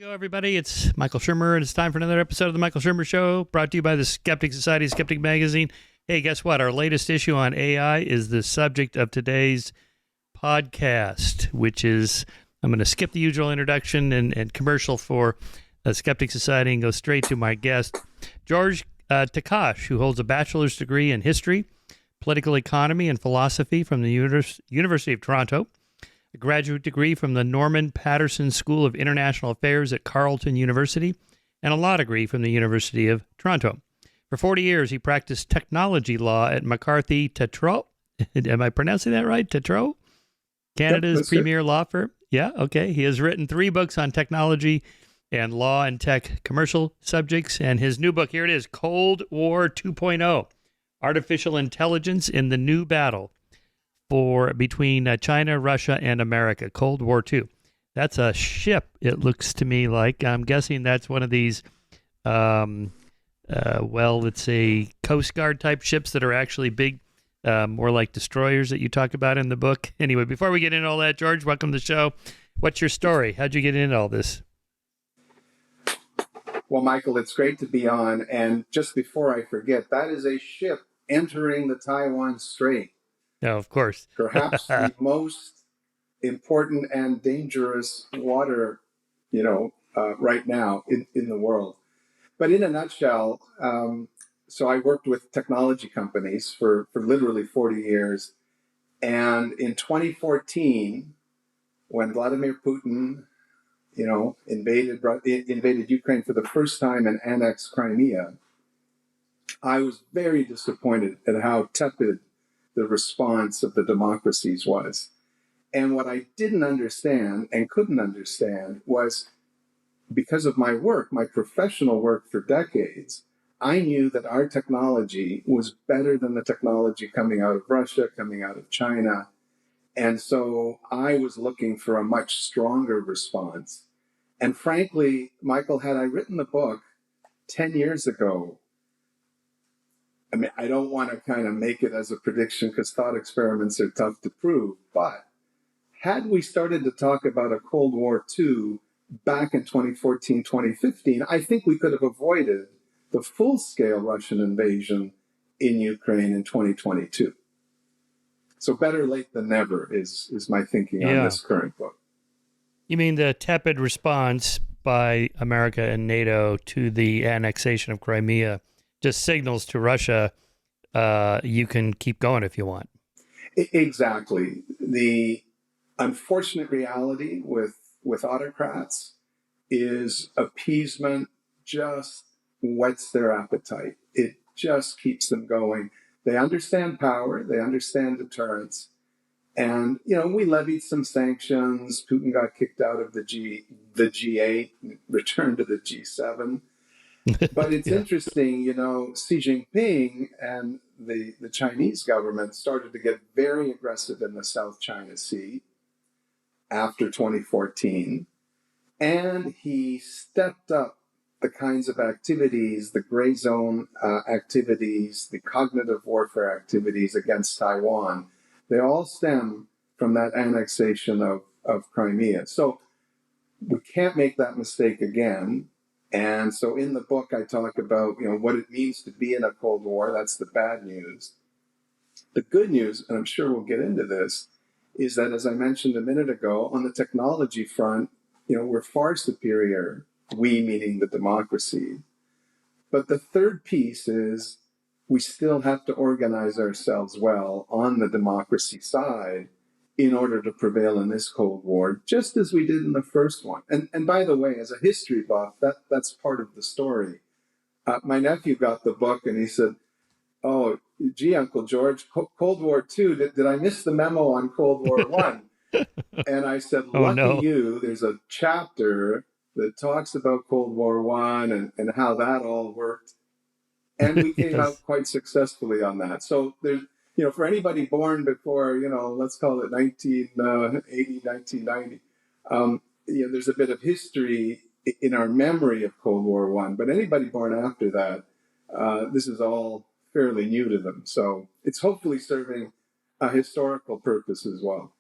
Go, everybody. It's Michael Shermer, and it's time for another episode of the Michael Shermer Show, brought to you by the Skeptic Society, Skeptic Magazine. Hey, guess what? Our latest issue on AI is the subject of today's podcast, which is, I'm going to skip the usual introduction and commercial for the Skeptic Society and go straight to my guest, George Takach, who holds a bachelor's degree in history, political economy, and philosophy from the University of Toronto, a graduate degree from the Norman Paterson School of International Affairs at Carleton University, and a law degree from the University of Toronto. For 40 years, he practiced technology law at McCarthy Tétrault. Am I pronouncing that right? Tétrault? Canada's premier law firm. Yeah, okay. He has written 3 books on technology and law and tech commercial subjects, and his new book, here it is, Cold War 2.0, Artificial Intelligence in the New Battle between China, Russia, and America, Cold War II. That's a ship, it looks to me like. I'm guessing that's one of these, let's say, Coast Guard type ships that are actually big, more like destroyers that you talk about in the book. Anyway, before we get into all that, George, welcome to the show. What's your story? How'd you get into all this? Well, Michael, it's great to be on. And just before I forget, that is a ship entering the Taiwan Strait. No, of course. Perhaps the most important and dangerous water, right now in the world. But in a nutshell, so I worked with technology companies for literally 40 years. And in 2014, when Vladimir Putin, invaded Ukraine for the first time and annexed Crimea, I was very disappointed at how tepid the response of the democracies was. And what I didn't understand and couldn't understand was, because of my work, my professional work for decades, I knew that our technology was better than the technology coming out of Russia, coming out of China. And so I was looking for a much stronger response. And frankly, Michael, had I written the book 10 years ago, I mean, I don't want to kind of make it as a prediction because thought experiments are tough to prove, but had we started to talk about a Cold War II back in 2014, 2015, I think we could have avoided the full-scale Russian invasion in Ukraine in 2022. So better late than never is my thinking on this current book. You mean the tepid response by America and NATO to the annexation of Crimea just signals to Russia, you can keep going if you want. Exactly. The unfortunate reality with autocrats is appeasement just whets their appetite. It just keeps them going. They understand power. They understand deterrence. And, we levied some sanctions. Putin got kicked out of the G8, returned to the G7. But it's interesting, Xi Jinping and the Chinese government started to get very aggressive in the South China Sea after 2014. And he stepped up the kinds of activities, the gray zone activities, the cognitive warfare activities against Taiwan. They all stem from that annexation of Crimea. So we can't make that mistake again. And so in the book, I talk about, what it means to be in a Cold War. That's the bad news. The good news, and I'm sure we'll get into this, is that, as I mentioned a minute ago, on the technology front, we're far superior, we meaning the democracy. But the third piece is we still have to organize ourselves well on the democracy side in order to prevail in this Cold War, just as we did in the first one. And by the way, as a history buff, that's part of the story. My nephew got the book and he said, "Oh, gee, Uncle George, Cold War II, did I miss the memo on Cold War I?" And I said, "Lucky you, there's a chapter that talks about Cold War I and how that all worked." And we came out quite successfully on that. So there's, for anybody born before, let's call it 1980, 1990, there's a bit of history in our memory of Cold War I. But anybody born after that, this is all fairly new to them. So it's hopefully serving a historical purpose as well.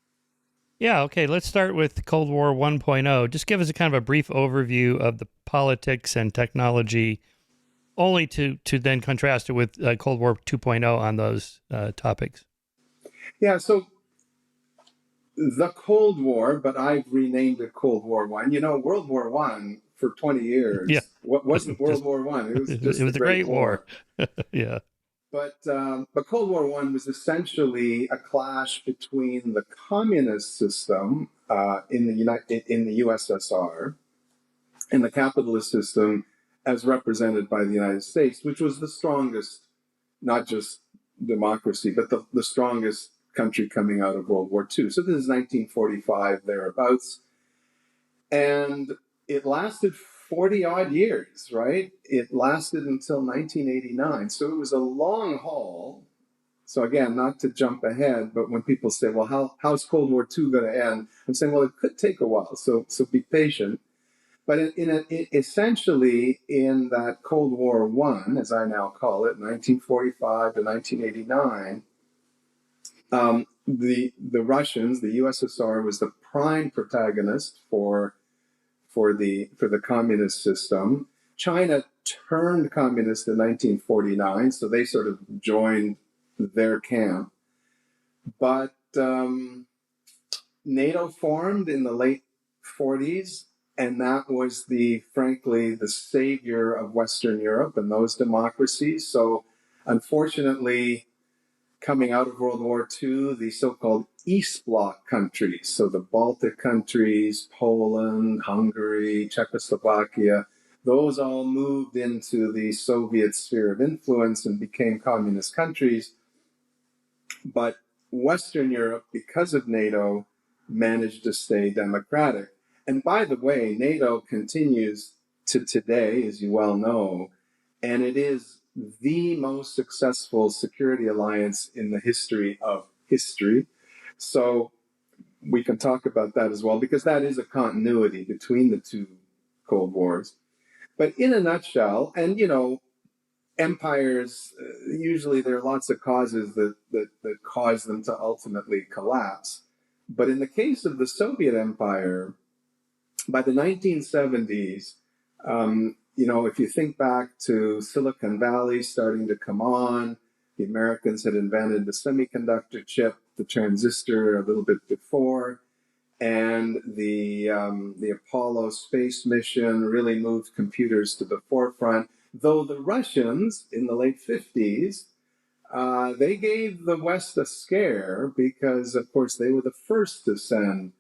Yeah, okay. Let's start with Cold War 1.0. Just give us a kind of a brief overview of the politics and technology, only to then contrast it with Cold War 2.0 on those topics. Yeah, so the Cold War, but I've renamed it Cold War One. You know, World War One for 20 Yeah, years what wasn't World just War One. It was it just the was a Great great war. War. Yeah, But Cold War One was essentially a clash between the communist system in the USSR and the capitalist system as represented by the United States, which was the strongest, not just democracy, but the strongest country coming out of World War II. So this is 1945 thereabouts, and it lasted 40 odd years, right? It lasted until 1989. So it was a long haul. So again, not to jump ahead, but when people say, well, how's Cold War II going to end? I'm saying, well, it could take a while. So be patient. But essentially, in that Cold War One, as I now call it, 1945 to 1989, the Russians, the USSR, was the prime protagonist for the communist system. China turned communist in 1949, so they sort of joined their camp. But NATO formed in the late 40s, and that was frankly the savior of Western Europe and those democracies. So unfortunately, coming out of World War II, the so-called East Bloc countries, so the Baltic countries, Poland, Hungary, Czechoslovakia, those all moved into the Soviet sphere of influence and became communist countries. But Western Europe, because of NATO, managed to stay democratic. And by the way, NATO continues to today, as you well know, and it is the most successful security alliance in the history of history. So we can talk about that as well, because that is a continuity between the two Cold Wars. But in a nutshell, and empires, usually there are lots of causes that cause them to ultimately collapse. But in the case of the Soviet Empire, by the 1970s, if you think back to Silicon Valley starting to come on, the Americans had invented the semiconductor chip, the transistor a little bit before, and the Apollo space mission really moved computers to the forefront. Though the Russians in the late 50s, they gave the West a scare because, of course, they were the first to send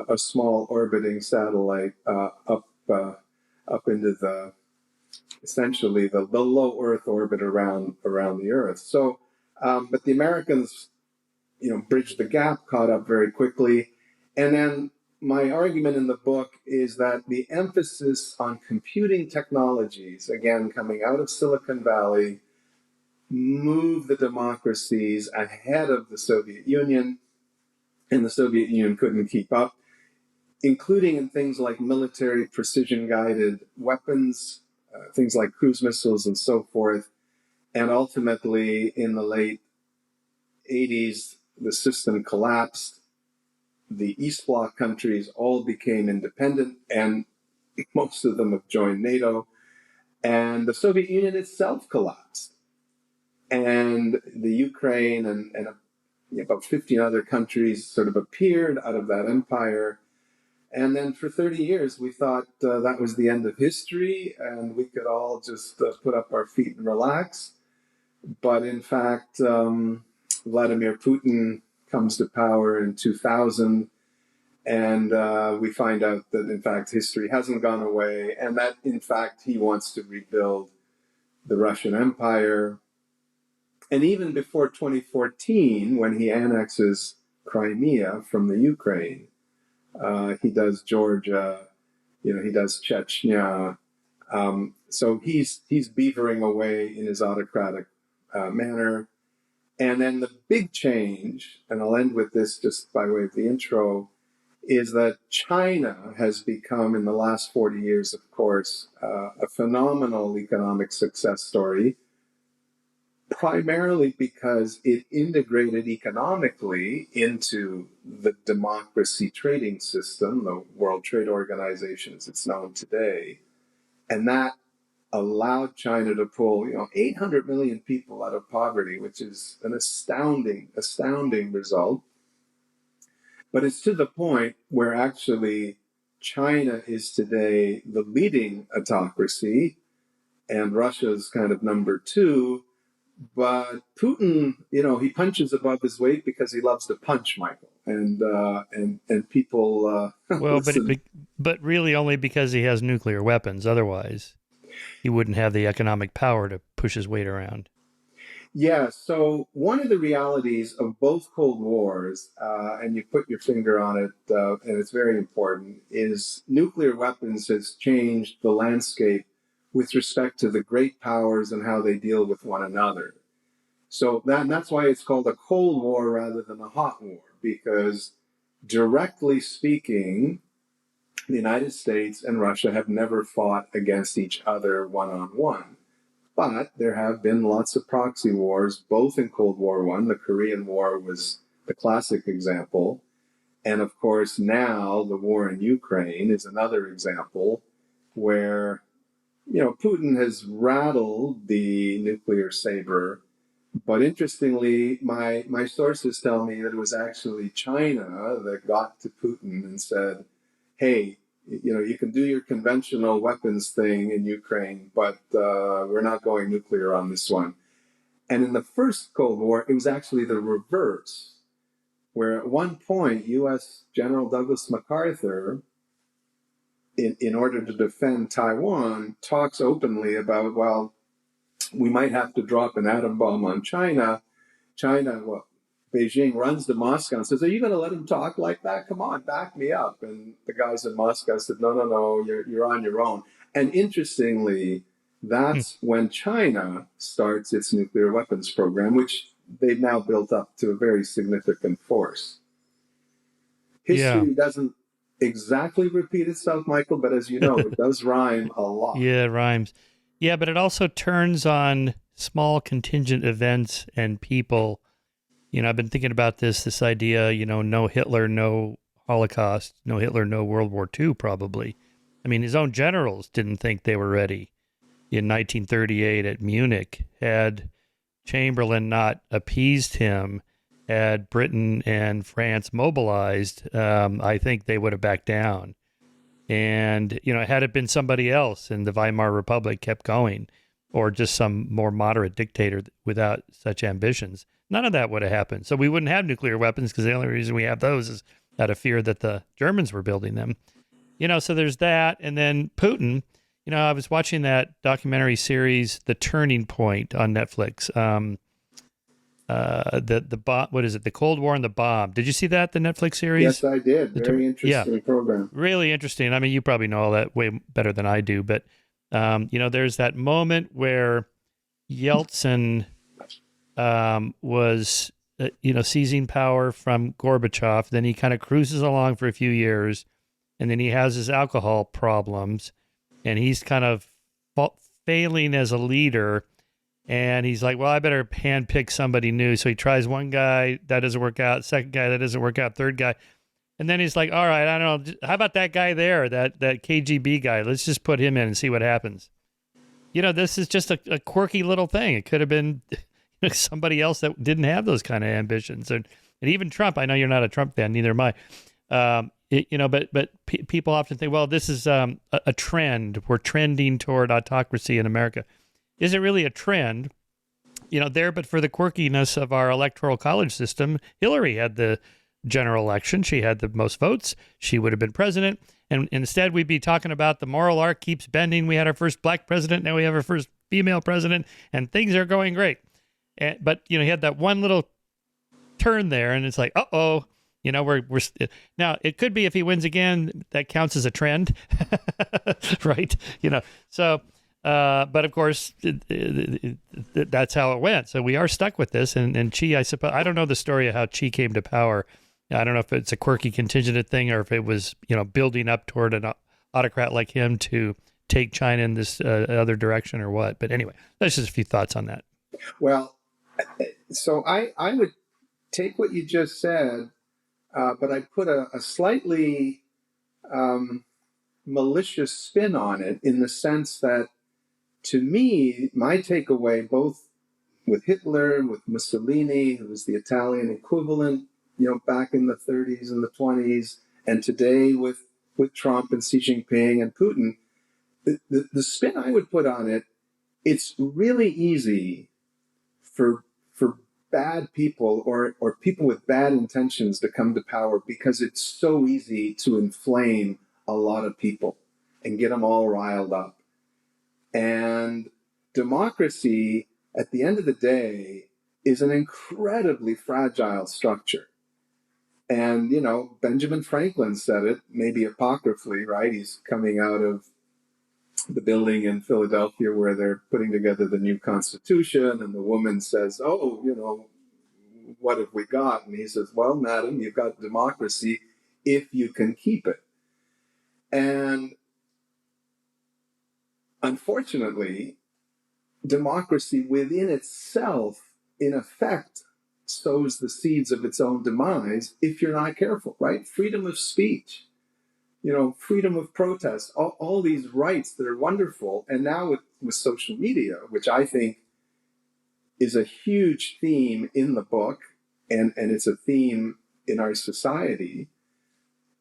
a small orbiting satellite up into essentially the low Earth orbit around the Earth. So, but the Americans, bridged the gap, caught up very quickly, and then my argument in the book is that the emphasis on computing technologies, again coming out of Silicon Valley, moved the democracies ahead of the Soviet Union, and the Soviet Union couldn't keep up, including in things like military precision-guided weapons, things like cruise missiles and so forth. And ultimately, in the late 80s, the system collapsed. The East Bloc countries all became independent, and most of them have joined NATO. And the Soviet Union itself collapsed. And the Ukraine and about 15 other countries sort of appeared out of that empire. And then for 30 years, we thought that was the end of history and we could all just put up our feet and relax. But in fact, Vladimir Putin comes to power in 2000, and we find out that, in fact, history hasn't gone away, and that, in fact, he wants to rebuild the Russian Empire. And even before 2014, when he annexes Crimea from the Ukraine, he does Georgia, he does Chechnya. So he's beavering away in his autocratic manner. And then the big change, and I'll end with this just by way of the intro, is that China has become, in the last 40 years, of course, a phenomenal economic success story. primarily because it integrated economically into the democracy trading system, the World Trade Organization as it's known today. And that allowed China to pull, 800 million people out of poverty, which is an astounding result. But it's to the point where actually China is today the leading autocracy and Russia's kind of number two. But Putin, he punches above his weight because he loves to punch, Michael, and people. Well, but really only because he has nuclear weapons. Otherwise, he wouldn't have the economic power to push his weight around. Yeah. So one of the realities of both Cold Wars, and you put your finger on it, and it's very important, is nuclear weapons has changed the landscape with respect to the great powers and how they deal with one another. So that's why it's called a Cold War rather than a hot war, because directly speaking, the United States and Russia have never fought against each other one-on-one. But there have been lots of proxy wars, both in Cold War I. The Korean War was the classic example. And of course, now the war in Ukraine is another example where Putin has rattled the nuclear saber, but interestingly, my sources tell me that it was actually China that got to Putin and said, "Hey, you can do your conventional weapons thing in Ukraine, but we're not going nuclear on this one." And in the first Cold War, it was actually the reverse, where at one point, U.S. General Douglas MacArthur, in order to defend Taiwan, talks openly about, well, we might have to drop an atom bomb on China. Beijing runs to Moscow and says, "Are you going to let him talk like that? Come on, back me up." And the guys in Moscow said, No, you're on your own. And interestingly, that's when China starts its nuclear weapons program, which they've now built up to a very significant force. History doesn't exactly repeat itself, Michael, but as you know, it does rhyme a lot. Yeah, it rhymes. Yeah, but it also turns on small contingent events and people. I've been thinking about this idea, no Hitler, no Holocaust, no Hitler, no World War II, probably. I mean, his own generals didn't think they were ready in 1938 at Munich. Had Chamberlain not appeased him, had Britain and France mobilized, I think they would have backed down. And, had it been somebody else and the Weimar Republic kept going, or just some more moderate dictator without such ambitions, none of that would have happened. So we wouldn't have nuclear weapons because the only reason we have those is out of fear that the Germans were building them. So there's that. And then Putin, I was watching that documentary series, The Turning Point on Netflix. What is it? The Cold War and the Bomb. Did you see that, the Netflix series? Yes, I did. Very interesting program. Really interesting. I mean, you probably know all that way better than I do, but there's that moment where Yeltsin was, seizing power from Gorbachev. Then he kind of cruises along for a few years, and then he has his alcohol problems, and he's kind of failing as a leader. And he's like, well, I better handpick somebody new. So he tries one guy, that doesn't work out. Second guy, that doesn't work out. Third guy. And then he's like, all right, I don't know. How about that guy there, that KGB guy? Let's just put him in and see what happens. This is just a quirky little thing. It could have been somebody else that didn't have those kind of ambitions. And even Trump, I know you're not a Trump fan, neither am I. But people often think, well, this is a trend. We're trending toward autocracy in America. Is it really a trend? But for the quirkiness of our electoral college system, Hillary had the general election. She had the most votes. She would have been president. And instead, we'd be talking about the moral arc keeps bending. We had our first black president. Now we have our first female president. And things are going great. But, he had that one little turn there. And it's like, uh-oh. We're now, it could be if he wins again, that counts as a trend. Right? So... but of course, that's how it went. So we are stuck with this. And Xi, I suppose, I don't know the story of how Xi came to power. I don't know if it's a quirky contingent thing or if it was, building up toward an autocrat like him to take China in this other direction or what. But anyway, that's just a few thoughts on that. Well, So I would take what you just said, but I'd put a slightly malicious spin on it in the sense that, to me, my takeaway, both with Hitler, with Mussolini, who was the Italian equivalent, back in the 30s and the 20s, and today with Trump and Xi Jinping and Putin, the spin I would put on it, it's really easy for bad people or people with bad intentions to come to power because it's so easy to inflame a lot of people and get them all riled up. And democracy, at the end of the day, is an incredibly fragile structure. And, Benjamin Franklin said it, maybe apocryphally, right? He's coming out of the building in Philadelphia where they're putting together the new Constitution, and the woman says, "Oh, what have we got?" And he says, "Well, madam, you've got democracy if you can keep it." And unfortunately, democracy within itself, in effect, sows the seeds of its own demise if you're not careful, right? Freedom of speech, freedom of protest, all these rights that are wonderful. And now with social media, which I think is a huge theme in the book, and it's a theme in our society,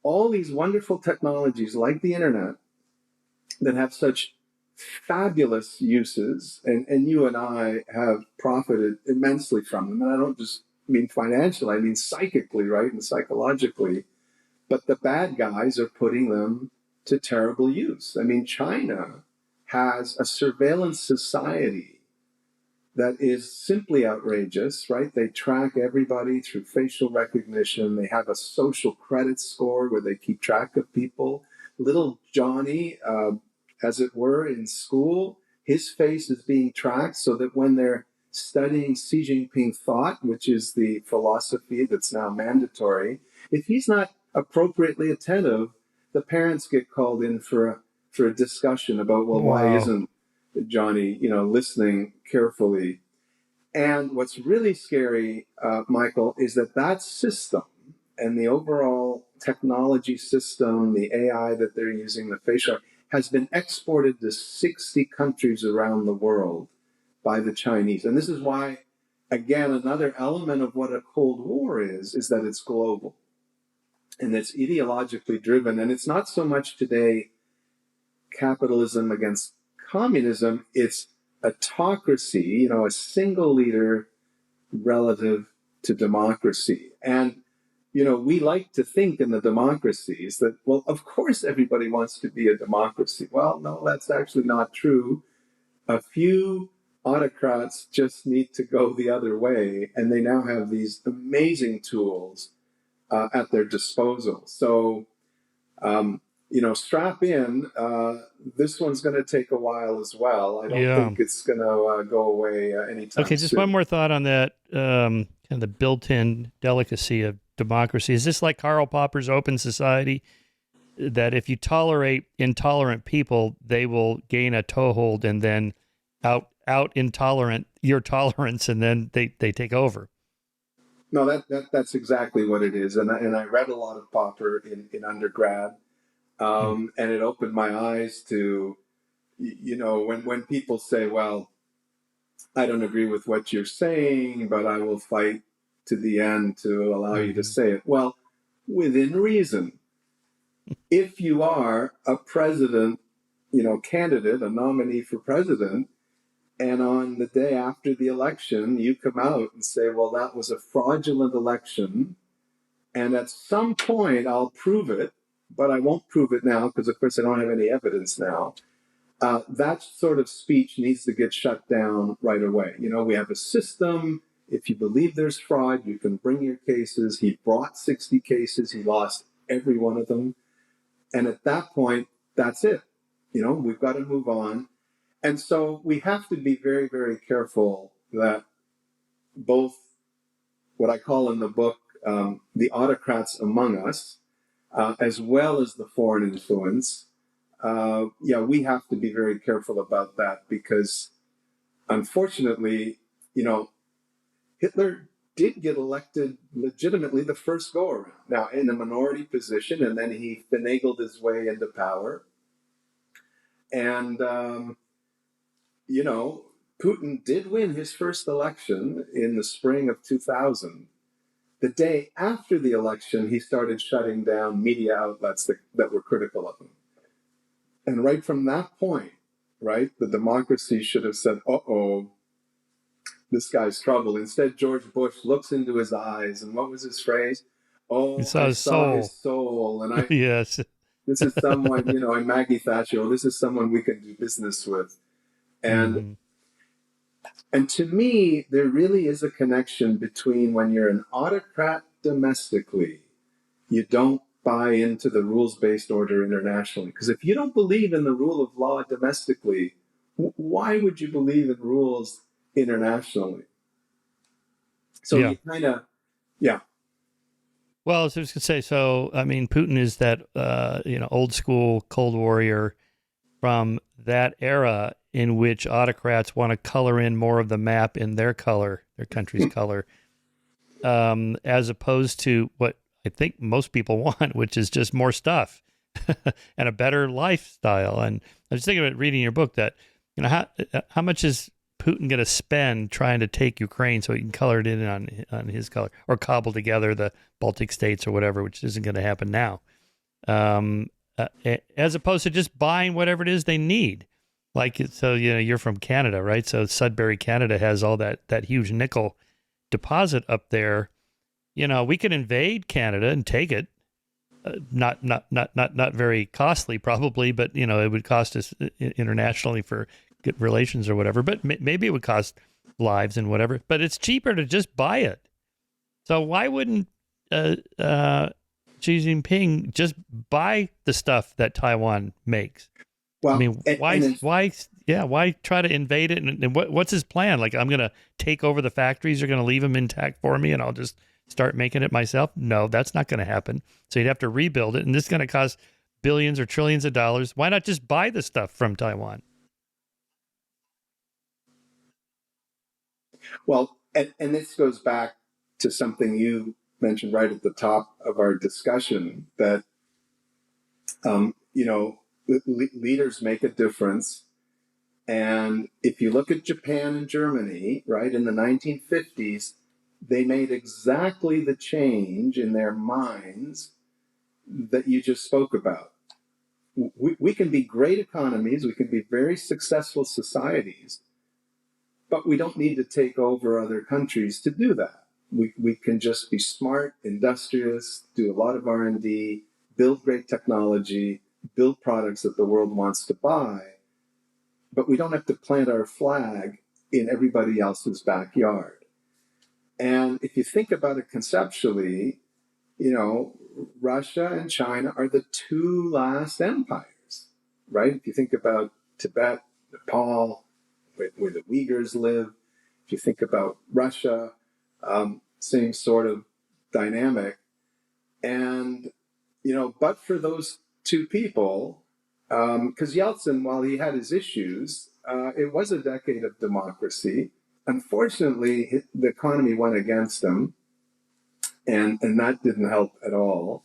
all these wonderful technologies like the internet that have such fabulous uses, and you and I have profited immensely from them. And I don't just mean financially, I mean psychically, right? And psychologically. But the bad guys are putting them to terrible use. I mean, China has a surveillance society that is simply outrageous, right? They track everybody through facial recognition. They have a social credit score where they keep track of people. Little Johnny, as it were, in school, his face is being tracked so that when they're studying Xi Jinping thought, which is the philosophy that's now mandatory, if he's not appropriately attentive, the parents get called in for a discussion about, well, why Wow. isn't Johnny, listening carefully? And what's really scary, Michael, is that system and the overall technology system, the AI that they're using, the facial, has been exported to 60 countries around the world by the Chinese. And this is why, again, another element of what a Cold War is that it's global and it's ideologically driven. And it's not so much today capitalism against communism, it's autocracy, a single leader relative to democracy. And, we like to think in the democracies that, well, of course everybody wants to be a democracy. Well, no, that's actually not true. A few autocrats just need to go the other way, and they now have these amazing tools at their disposal. So, strap in. This one's going to take a while as well. I don't think it's going to go away anytime Okay, just soon. one more thought on that, kind of the built-in delicacy of democracy. Is this like Karl Popper's open society, that if you tolerate intolerant people, they will gain a toehold and then out intolerant your tolerance, and then they take over? No, that's exactly what it is. And I read a lot of Popper in undergrad, and it opened my eyes to, when people say, well, I don't agree with what you're saying, but I will fight to the end to allow you to say it. Well, within reason. If you are a president, candidate, a nominee for president, and on the day after the election, you come out and say, well, that was a fraudulent election, and at some point I'll prove it, but I won't prove it now because, of course, I don't have any evidence now. That sort of speech needs to get shut down right away. We have a system. If you believe there's fraud, you can bring your cases. He brought 60 cases. He lost every one of them. And at that point, that's it. We've got to move on. And so we have to be very, very careful that both what I call in the book the autocrats among us, as well as the foreign influence, we have to be very careful about that because, unfortunately, Hitler did get elected legitimately the first go around. Now, in a minority position, and then he finagled his way into power. And, you know, Putin did win his first election in the spring of 2000. The day after the election, he started shutting down media outlets that were critical of him. And right from that point, right, the democracy should have said, uh-oh, this guy's trouble. Instead, George Bush looks into his eyes, and what was his phrase? You Oh, saw I his saw soul. his soul. And Yes. this is someone, you know, and Maggie Thatcher, this is someone we can do business with. And Mm-hmm. And to me, there really is a connection between when you're an autocrat domestically, you don't buy into the rules-based order internationally. Because if you don't believe in the rule of law domestically, why would you believe in rules internationally? So Yeah. you kind of, yeah. Well, I was just gonna say. So, I mean, Putin is that old school Cold Warrior from that era in which autocrats want to color in more of the map in their color, their country's color, as opposed to what I think most people want, which is just more stuff and a better lifestyle. And I was thinking about reading your book that, how much is Putin going to spend trying to take Ukraine so he can color it in on his color, or cobble together the Baltic states or whatever, which isn't going to happen now, as opposed to just buying whatever it is they need. Like, so, you're from Canada, right? So Sudbury, Canada has all that huge nickel deposit up there. We could invade Canada and take it. Not very costly, probably, but it would cost us internationally for good relations or whatever. But maybe it would cost lives and whatever. But it's cheaper to just buy it. So why wouldn't Xi Jinping just buy the stuff that Taiwan makes? Well, I mean, why try to invade it? And what's his plan? Like, I'm going to take over the factories. You're going to leave them intact for me, and I'll just start making it myself? No, that's not going to happen. So you'd have to rebuild it, and this is going to cost billions or trillions of dollars. Why not just buy the stuff from Taiwan? Well, and this goes back to something you mentioned right at the top of our discussion, that, leaders make a difference. And if you look at Japan and Germany, right, in the 1950s, they made exactly the change in their minds that you just spoke about. We can be great economies, we can be very successful societies, but we don't need to take over other countries to do that. We can just be smart, industrious, do a lot of R&D, build great technology, build products that the world wants to buy, but we don't have to plant our flag in everybody else's backyard. And if you think about it conceptually, Russia and China are the two last empires, right? If you think about Tibet, Nepal, where the Uyghurs live, if you think about Russia, same sort of dynamic. And, but for those two people, because Yeltsin, while he had his issues, it was a decade of democracy. Unfortunately, the economy went against him, and that didn't help at all.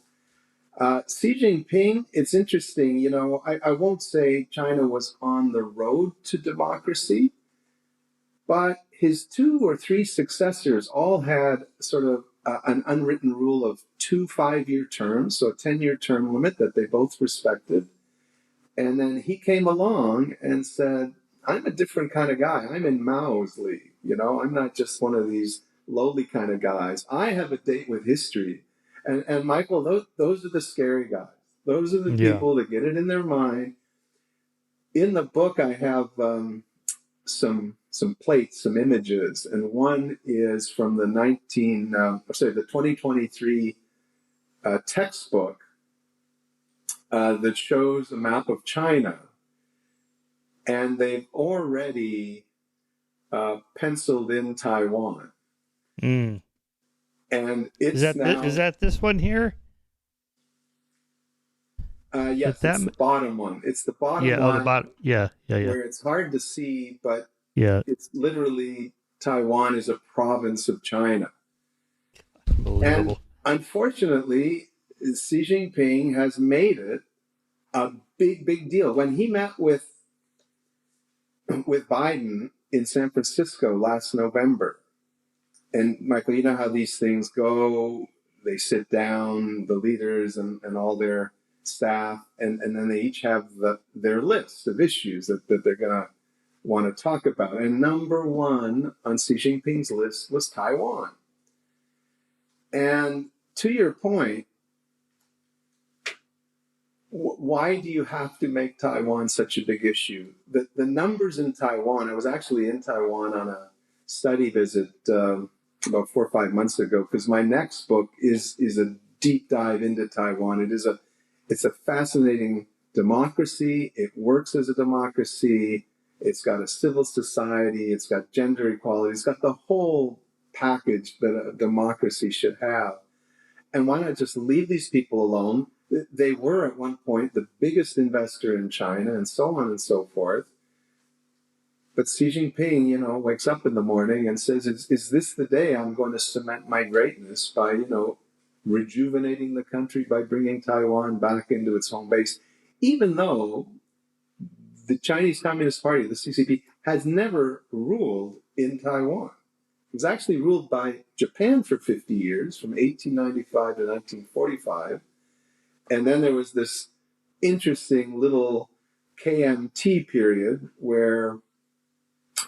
Xi Jinping, it's interesting, I won't say China was on the road to democracy, but his two or three successors all had sort of an unwritten rule of 2 5-year terms, so a 10-year term limit that they both respected. And then he came along and said, I'm a different kind of guy. I'm in Mao's league. I'm not just one of these lowly kind of guys. I have a date with history. And Michael, those are the scary guys. Those are the people that get it in their mind. In the book, I have some plates, some images, and one is from the 2023 textbook that shows a map of China, and they've already penciled in Taiwan. Mm. And it's is that this one here? Yes, it's the bottom one. It's the bottom one. The bottom. Yeah. Where it's hard to see, but yeah, it's literally Taiwan is a province of China. And Unbelievable. unfortunately, Xi Jinping has made it a big, big deal. When he met with Biden in San Francisco last November, and Michael, you know how these things go. They sit down, the leaders and all their staff, and then they each have their lists of issues that they're going to want to talk about. And number one on Xi Jinping's list was Taiwan. And to your point, why do you have to make Taiwan such a big issue? The numbers in Taiwan, I was actually in Taiwan on a study visit about 4 or 5 months ago, because my next book is a deep dive into Taiwan. It's a fascinating democracy. It works as a democracy. It's got a civil society. It's got gender equality. It's got the whole package that a democracy should have. And why not just leave these people alone? They were at one point the biggest investor in China, and so on and so forth. But Xi Jinping, wakes up in the morning and says, is this the day I'm going to cement my greatness by, rejuvenating the country, by bringing Taiwan back into its home base, even though the Chinese Communist Party, the CCP, has never ruled in Taiwan. It was actually ruled by Japan for 50 years, from 1895 to 1945. And then there was this interesting little KMT period where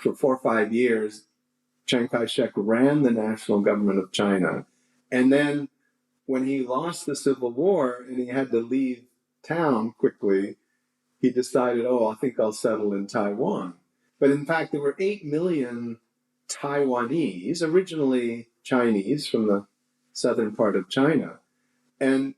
for 4 or 5 years, Chiang Kai-shek ran the national government of China. And then when he lost the Civil War and he had to leave town quickly, he decided, I think I'll settle in Taiwan. But in fact, there were 8 million Taiwanese, originally Chinese from the southern part of China. And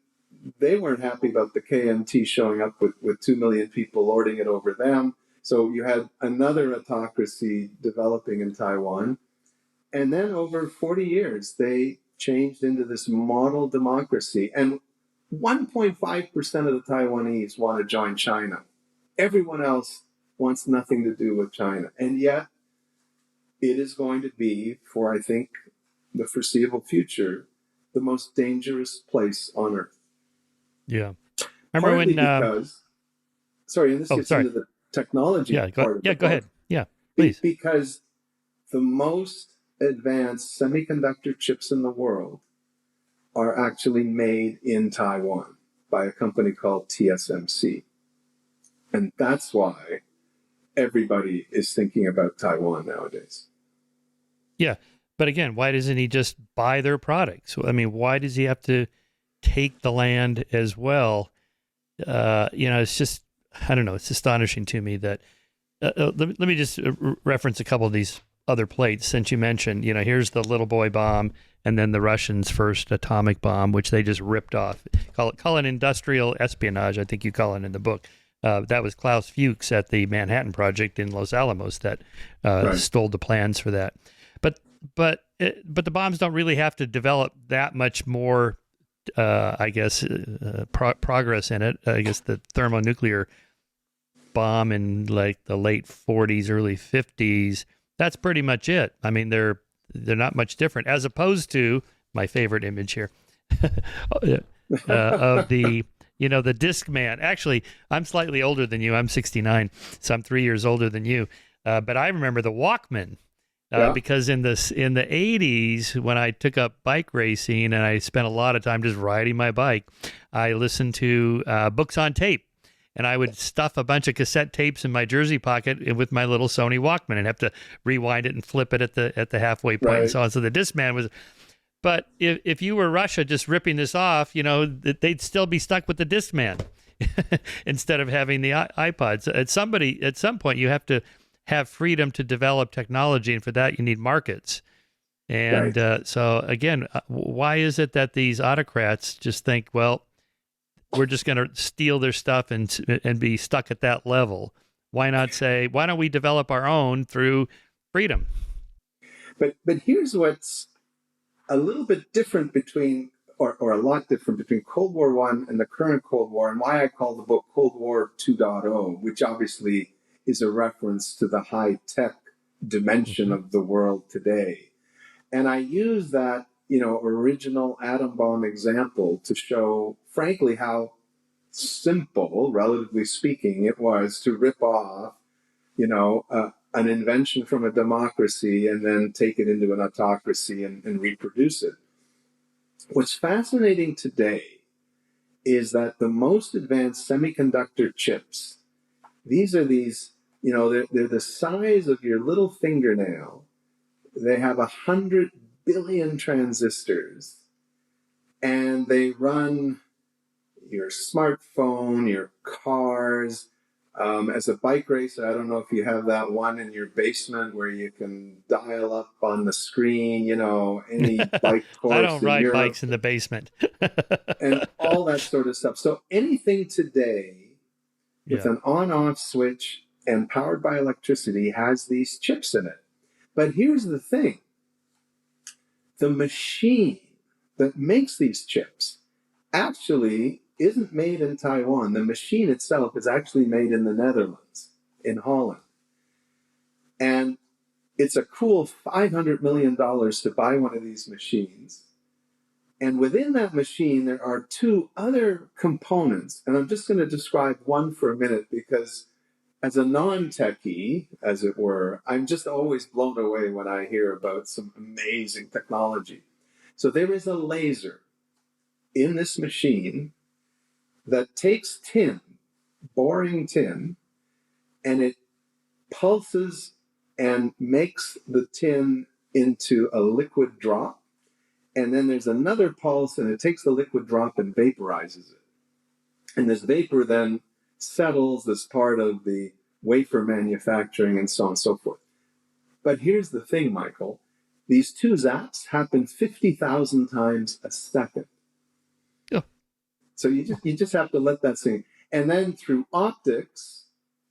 they weren't happy about the KMT showing up with 2 million people lording it over them. So you had another autocracy developing in Taiwan. And then over 40 years, they changed into this model democracy. And 1.5% of the Taiwanese want to join China. Everyone else wants nothing to do with China. And yet, it is going to be, for I think the foreseeable future, the most dangerous place on earth. Yeah. Remember Partly when? because, and this gets into the technology part of the book. Go ahead. Yeah, please. Because the most advanced semiconductor chips in the world are actually made in Taiwan by a company called TSMC. And that's why everybody is thinking about Taiwan nowadays. Yeah. But again, why doesn't he just buy their products? I mean, why does he have to take the land as well? It's just, I don't know. It's astonishing to me that, let me just reference a couple of these other plates since you mentioned, here's the little boy bomb and then the Russians' first atomic bomb, which they just ripped off. Call it industrial espionage, I think you call it in the book. That was Klaus Fuchs at the Manhattan Project in Los Alamos that stole the plans for that. But the bombs don't really have to develop that much more, progress in it. I guess the thermonuclear bomb in like the late 40s, early 50s, that's pretty much it. I mean, they're not much different, as opposed to my favorite image here of the disc man. Actually, I'm slightly older than you. I'm 69, so I'm 3 years older than you. But I remember the Walkman. Because in the 80s, when I took up bike racing and I spent a lot of time just riding my bike, I listened to books on tape, and I would stuff a bunch of cassette tapes in my jersey pocket with my little Sony Walkman and have to rewind it and flip it at the halfway point and so on. So the Discman was, but if you were Russia just ripping this off, they'd still be stuck with the Discman instead of having the iPods. At some point, you have to have freedom to develop technology, and for that you need markets. And so again, why is it that these autocrats just think, well, we're just going to steal their stuff and be stuck at that level? Why not say, why don't we develop our own through freedom? But here's what's a little bit different between, or a lot different between Cold War I and the current Cold War, and why I call the book Cold War 2.0, which obviously is a reference to the high-tech dimension of the world today. And I use that, original atom bomb example to show, frankly, how simple, relatively speaking, it was to rip off, an invention from a democracy and then take it into an autocracy and reproduce it. What's fascinating today is that the most advanced semiconductor chips, they're the size of your little fingernail. They have 100 billion transistors, and they run your smartphone, your cars. As a bike racer, I don't know if you have that one in your basement where you can dial up on the screen, any bike I course don't in ride Europe bikes in the basement. and all that sort of stuff. So anything today with Yeah. an on-off switch and powered by electricity has these chips in it. But here's the thing. The machine that makes these chips actually isn't made in Taiwan. The machine itself is actually made in the Netherlands, in Holland. And it's a cool $500 million to buy one of these machines. And within that machine, there are two other components. And I'm just going to describe one for a minute because as a non-techie, as it were, I'm just always blown away when I hear about some amazing technology. So there is a laser in this machine that takes tin, boring tin, and it pulses and makes the tin into a liquid drop. And then there's another pulse, and it takes the liquid drop and vaporizes it. And this vapor then settles as part of the wafer manufacturing and so on and so forth. But here's the thing, Michael. These two zaps happen 50,000 times a second. Oh. So you just have to let that sink. And then through optics,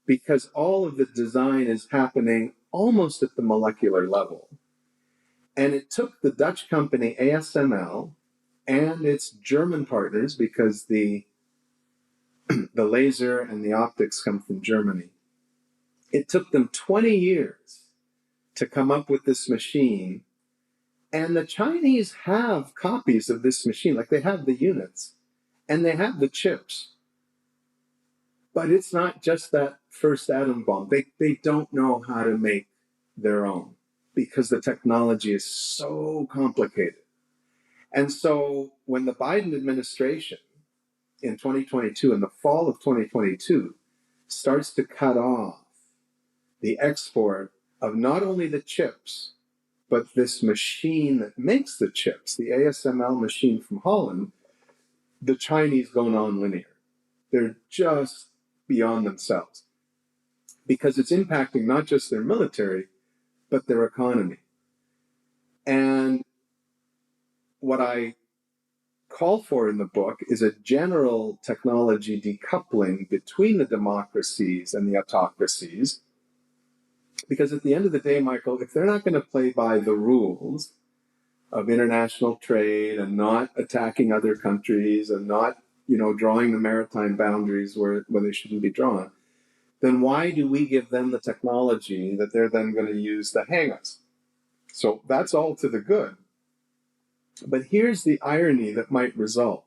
because all of the design is happening almost at the molecular level. And it took the Dutch company ASML and its German partners, because the laser and the optics come from Germany. It took them 20 years to come up with this machine. And the Chinese have copies of this machine, like they have the units and they have the chips. But it's not just that first atom bomb. They don't know how to make their own because the technology is so complicated. And so when the Biden administration in 2022, in the fall of 2022, starts to cut off the export of not only the chips, but this machine that makes the chips, the ASML machine from Holland, the Chinese go non-linear. They're just beyond themselves because it's impacting not just their military, but their economy. And what I call for in the book is a general technology decoupling between the democracies and the autocracies. Because at the end of the day, Michael, if they're not going to play by the rules of international trade and not attacking other countries and not, drawing the maritime boundaries where they shouldn't be drawn, then why do we give them the technology that they're then going to use to hang us? So that's all to the good. But here's the irony that might result.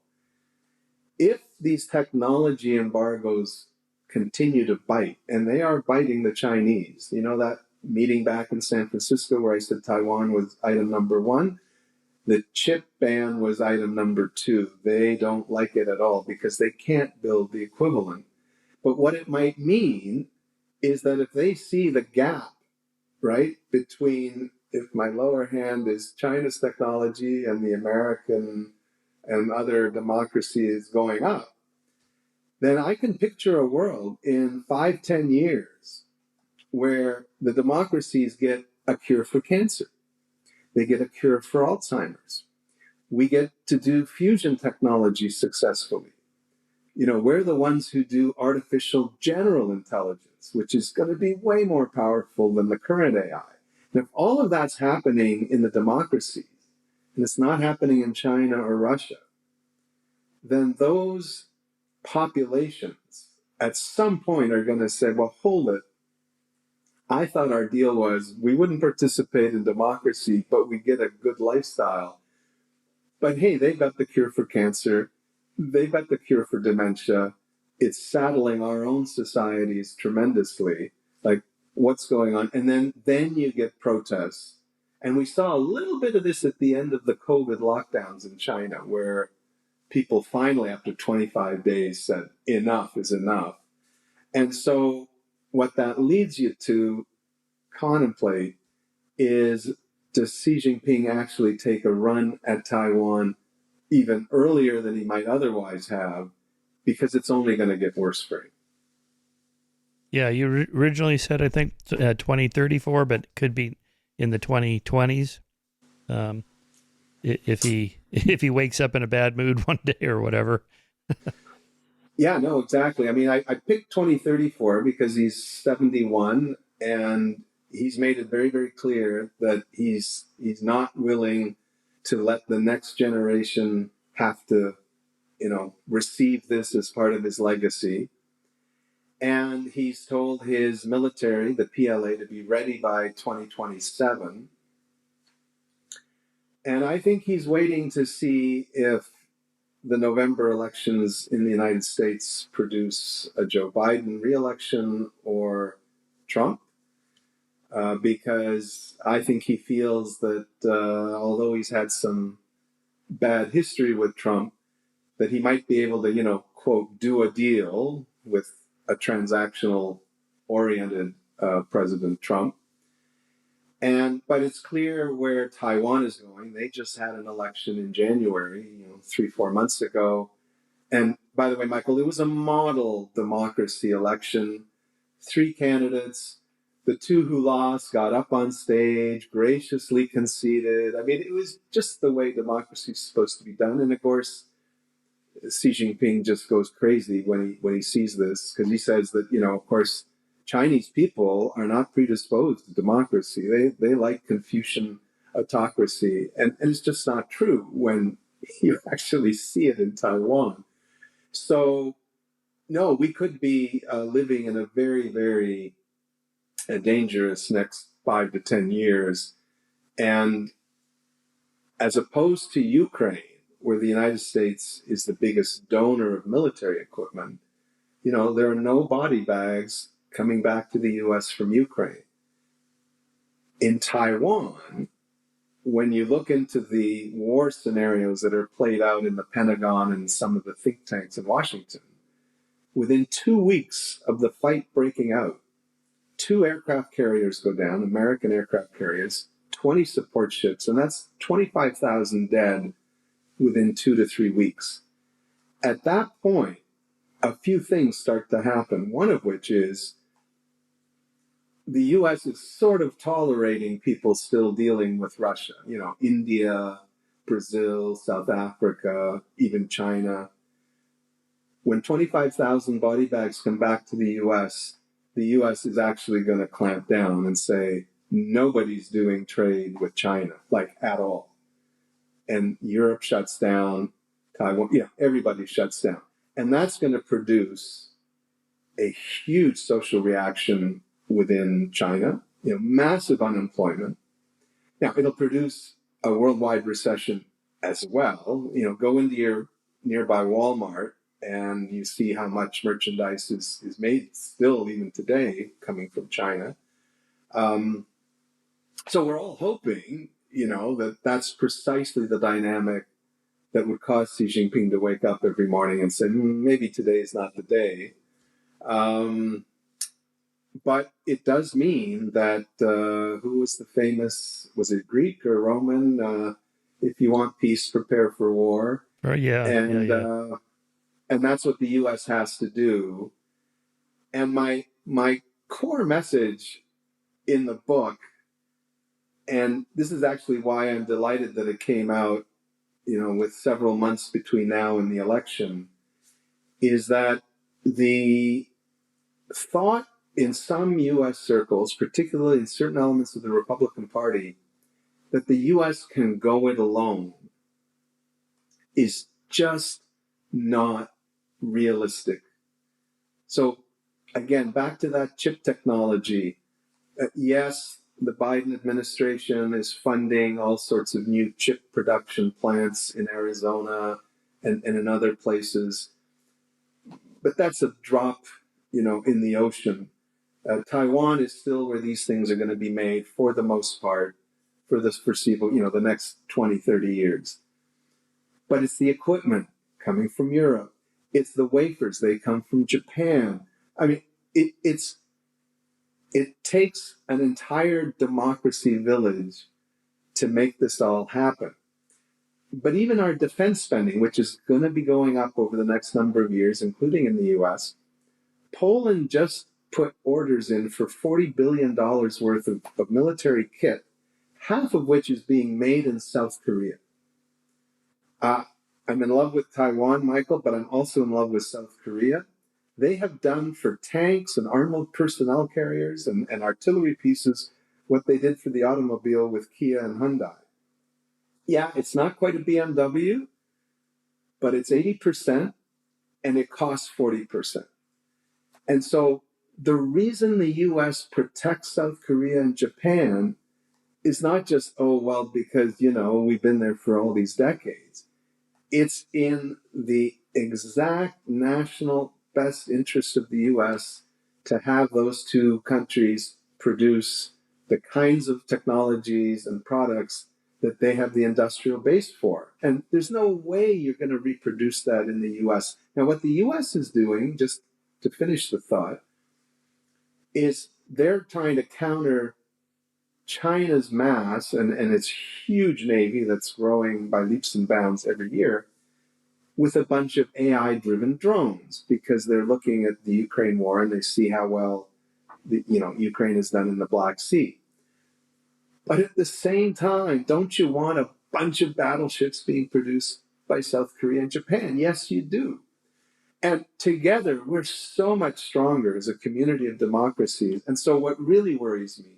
If these technology embargoes continue to bite, and they are biting the Chinese, that meeting back in San Francisco where I said Taiwan was item number 1, the chip ban was item number 2. They don't like it at all because they can't build the equivalent. But what it might mean is that if they see the gap, right, between if my lower hand is China's technology and the American and other democracies going up, then I can picture a world in 5-10 years where the democracies get a cure for cancer. They get a cure for Alzheimer's. We get to do fusion technology successfully. We're the ones who do artificial general intelligence, which is going to be way more powerful than the current AI. And if all of that's happening in the democracies, and it's not happening in China or Russia, then those populations at some point are going to say, well, hold it. I thought our deal was we wouldn't participate in democracy, but we get a good lifestyle. But hey, they've got the cure for cancer. They've got the cure for dementia. It's saddling our own societies tremendously. Like, what's going on? And then you get protests. And we saw a little bit of this at the end of the COVID lockdowns in China, where people finally, after 25 days, said enough is enough. And so what that leads you to contemplate is, does Xi Jinping actually take a run at Taiwan even earlier than he might otherwise have? Because it's only going to get worse for him. Yeah, you originally said, I think, 2034, but it could be in the 2020s. If he wakes up in a bad mood one day or whatever. Yeah, no, exactly. I mean, I picked 2034 because he's 71 and he's made it very, very clear that he's not willing to let the next generation have to, receive this as part of his legacy. And he's told his military, the PLA, to be ready by 2027. And I think he's waiting to see if the November elections in the United States produce a Joe Biden reelection or Trump, because I think he feels that although he's had some bad history with Trump, that he might be able to, quote, do a deal with a transactional oriented President Trump. But it's clear where Taiwan is going. They just had an election in January, 3-4 months ago. And by the way, Michael, it was a model democracy election. 3 candidates. The 2 who lost got up on stage, graciously conceded. I mean, it was just the way democracy is supposed to be done. And of course, Xi Jinping just goes crazy when he sees this, because he says that, of course, Chinese people are not predisposed to democracy. They like Confucian autocracy. And it's just not true when you actually see it in Taiwan. So, no, we could be living in a very, very dangerous next 5 to 10 years. And as opposed to Ukraine, where the United States is the biggest donor of military equipment, there are no body bags coming back to the U.S. from Ukraine. In Taiwan, when you look into the war scenarios that are played out in the Pentagon and some of the think tanks in Washington, within 2 weeks of the fight breaking out, 2 aircraft carriers go down, American aircraft carriers, 20 support ships, and that's 25,000 dead within 2 to 3 weeks. At that point, a few things start to happen, one of which is the U.S. is sort of tolerating people still dealing with Russia, India, Brazil, South Africa, even China. When 25,000 body bags come back to the U.S. is actually going to clamp down and say, nobody's doing trade with China, like at all. And Europe shuts down, Taiwan, everybody shuts down. And that's going to produce a huge social reaction within China, massive unemployment. Now, it'll produce a worldwide recession as well. Go into your nearby Walmart and you see how much merchandise is made still even today coming from China. So we're all hoping, that that's precisely the dynamic that would cause Xi Jinping to wake up every morning and say, maybe today is not the day. But it does mean that, who was the famous, was it Greek or Roman? If you want peace, prepare for war. Yeah. And that's what the U.S. has to do. And my core message in the book, and this is actually why I'm delighted that it came out, with several months between now and the election, is that the thought in some U.S. circles, particularly in certain elements of the Republican Party, that the U.S. can go it alone is just not realistic. So again, back to that chip technology, Yes, the Biden administration is funding all sorts of new chip production plants in Arizona and in other places, but that's a drop, in the ocean. Taiwan is still where these things are going to be made for the most part for this foreseeable, the next 20, 30 years. But it's the equipment coming from Europe. It's the wafers. They come from Japan. I mean, it takes an entire democracy village to make this all happen. But even our defense spending, which is going to be going up over the next number of years, including in the US, Poland just put orders in for $40 billion worth of military kit, half of which is being made in South Korea. I'm in love with Taiwan, Michael, but I'm also in love with South Korea. They have done for tanks and armored personnel carriers and artillery pieces what they did for the automobile with Kia and Hyundai. Yeah, it's not quite a BMW, but it's 80% and it costs 40%. And so the reason the US protects South Korea and Japan is not just, because, we've been there for all these decades. It's in the exact national best interest of the US to have those two countries produce the kinds of technologies and products that they have the industrial base for. And there's no way you're going to reproduce that in the US. Now, what the US is doing, just to finish the thought, is they're trying to counter China's mass and its huge navy that's growing by leaps and bounds every year with a bunch of AI-driven drones, because they're looking at the Ukraine war and they see how well Ukraine has done in the Black Sea. But at the same time, don't you want a bunch of battleships being produced by South Korea and Japan? Yes, you do. And together, we're so much stronger as a community of democracies. And so what really worries me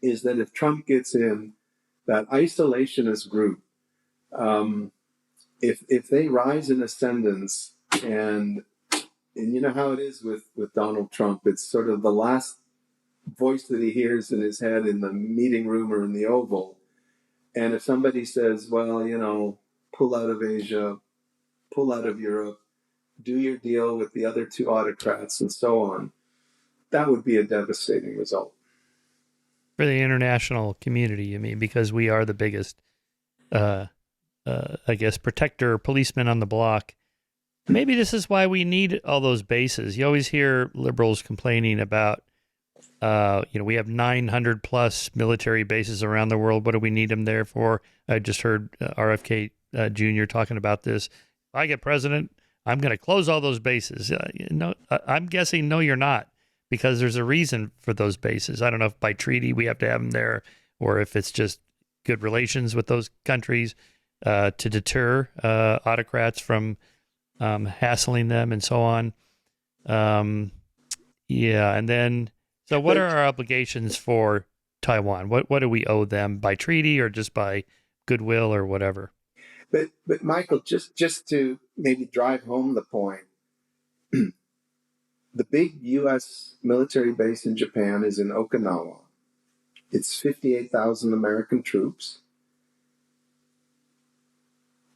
is that if Trump gets in, that isolationist group, if they rise in ascendance, and you know how it is with Donald Trump, it's sort of the last voice that he hears in his head in the meeting room or in the Oval. And if somebody says, well, pull out of Asia, pull out of Europe, do your deal with the other two autocrats and so on, that would be a devastating result. For the international community, you mean, because we are the biggest, I guess, protector, policeman on the block. Maybe this is why we need all those bases. You always hear liberals complaining about, we have 900 plus military bases around the world. What do we need them there for? I just heard RFK Jr. talking about this. If I get president, I'm going to close all those bases. I'm guessing no, you're not, because there's a reason for those bases. I don't know if by treaty we have to have them there, or if it's just good relations with those countries to deter autocrats from hassling them and so on. And then, so what are our obligations for Taiwan? What do we owe them by treaty or just by goodwill or whatever? But Michael, just to maybe drive home the point, the big U.S. military base in Japan is in Okinawa. It's 58,000 American troops.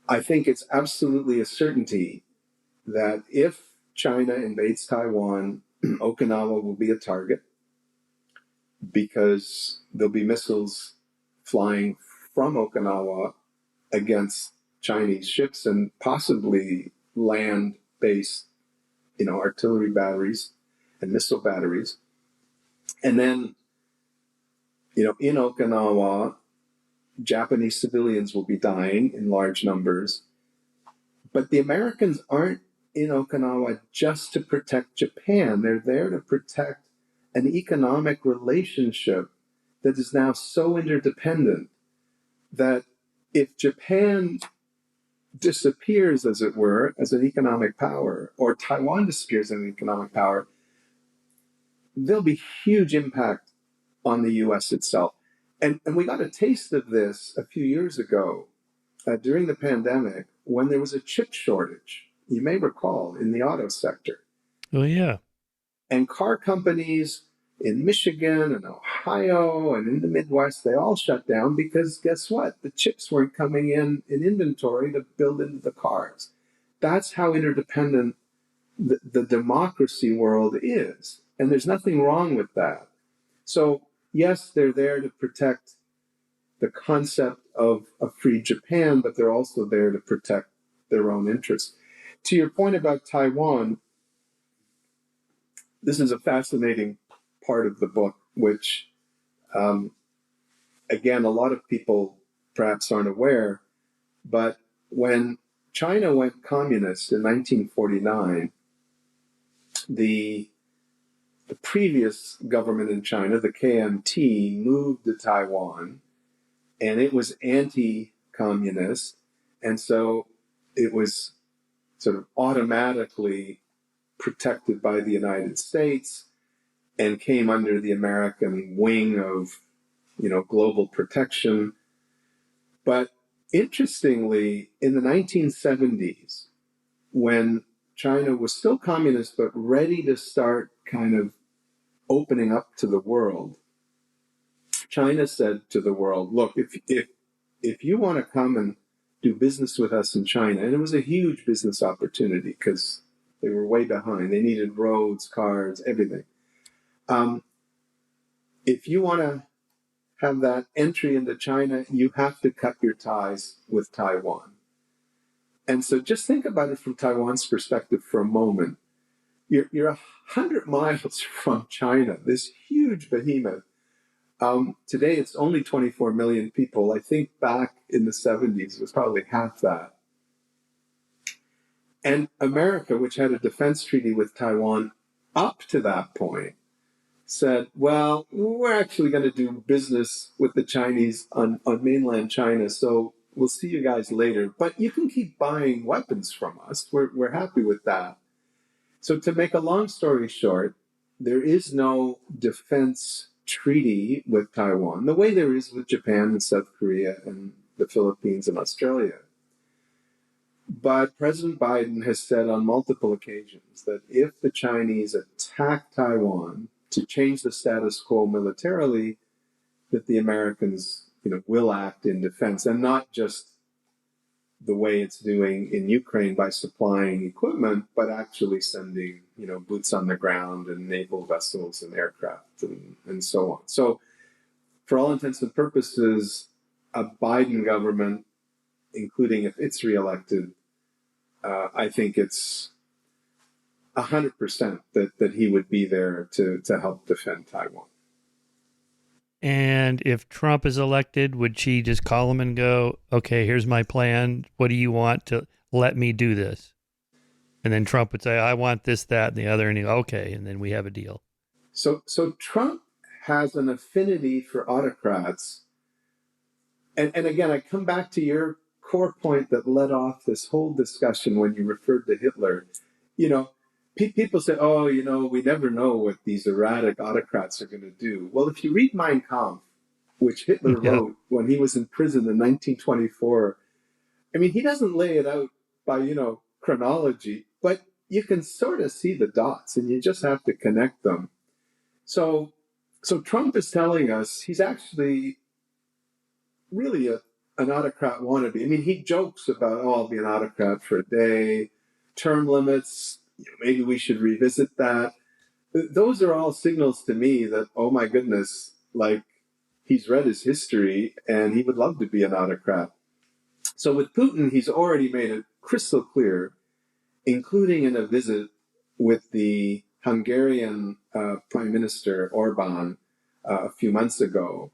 I think it's absolutely a certainty that if China invades Taiwan, Okinawa will be a target, because there'll be missiles flying from Okinawa against Chinese ships and possibly land-based, artillery batteries and missile batteries. And then, in Okinawa, Japanese civilians will be dying in large numbers. But the Americans aren't in Okinawa just to protect Japan. They're there to protect an economic relationship that is now so interdependent that if Japan disappears, as it were, as an economic power, or Taiwan disappears as an economic power, there'll be huge impact on the U.S. itself. And we got a taste of this a few years ago during the pandemic, when there was a chip shortage, you may recall, in the auto sector. Oh, yeah. And car companies in Michigan and Ohio and in the Midwest, they all shut down because guess what? The chips weren't coming in inventory to build into the cars. That's how interdependent the democracy world is. And there's nothing wrong with that. So, yes, they're there to protect the concept of a free Japan, but they're also there to protect their own interests. To your point about Taiwan, this is a fascinating part of the book, which, again, a lot of people perhaps aren't aware, but when China went communist in 1949, the previous government in China, the KMT, moved to Taiwan, and it was anti-communist, and so it was sort of automatically protected by the United States and came under the American wing of, global protection. But interestingly, in the 1970s, when China was still communist but ready to start kind of opening up to the world, China said to the world, look, if you want to come and do business with us in China, and it was a huge business opportunity because they were way behind. They needed roads, cars, everything. If you want to have that entry into China, you have to cut your ties with Taiwan. And so just think about it from Taiwan's perspective for a moment. You're 100 miles from China, this huge behemoth. Today, it's only 24 million people. I think back in the 70s, it was probably half that. And America, which had a defense treaty with Taiwan up to that point, said, well, we're actually going to do business with the Chinese on mainland China, so we'll see you guys later. But you can keep buying weapons from us. We're happy with that. So to make a long story short, there is no defense treaty with Taiwan, the way there is with Japan and South Korea and the Philippines and Australia. But President Biden has said on multiple occasions that if the Chinese attack Taiwan to change the status quo militarily, that the Americans, will act in defense, and not just the way it's doing in Ukraine by supplying equipment, but actually sending, boots on the ground and naval vessels and aircraft and so on. So for all intents and purposes, a Biden government, including if it's reelected, I think it's 100% that he would be there to help defend Taiwan. And if Trump is elected, would she just call him and go, okay, here's my plan. What do you want to let me do this? And then Trump would say, I want this, that, and the other. And he go, okay. And then we have a deal. So Trump has an affinity for autocrats. And again, I come back to your core point that led off this whole discussion when you referred to Hitler. People say, oh, we never know what these erratic autocrats are going to do. Well, if you read Mein Kampf, which Hitler wrote when he was in prison in 1924, he doesn't lay it out by, chronology, but you can sort of see the dots and you just have to connect them. So Trump is telling us he's actually really an autocrat wannabe. He jokes about, oh, I'll be an autocrat for a day, term limits, maybe we should revisit that. Those are all signals to me that, oh my goodness, he's read his history and he would love to be an autocrat. So with Putin, he's already made it crystal clear, including in a visit with the Hungarian Prime Minister Orban a few months ago,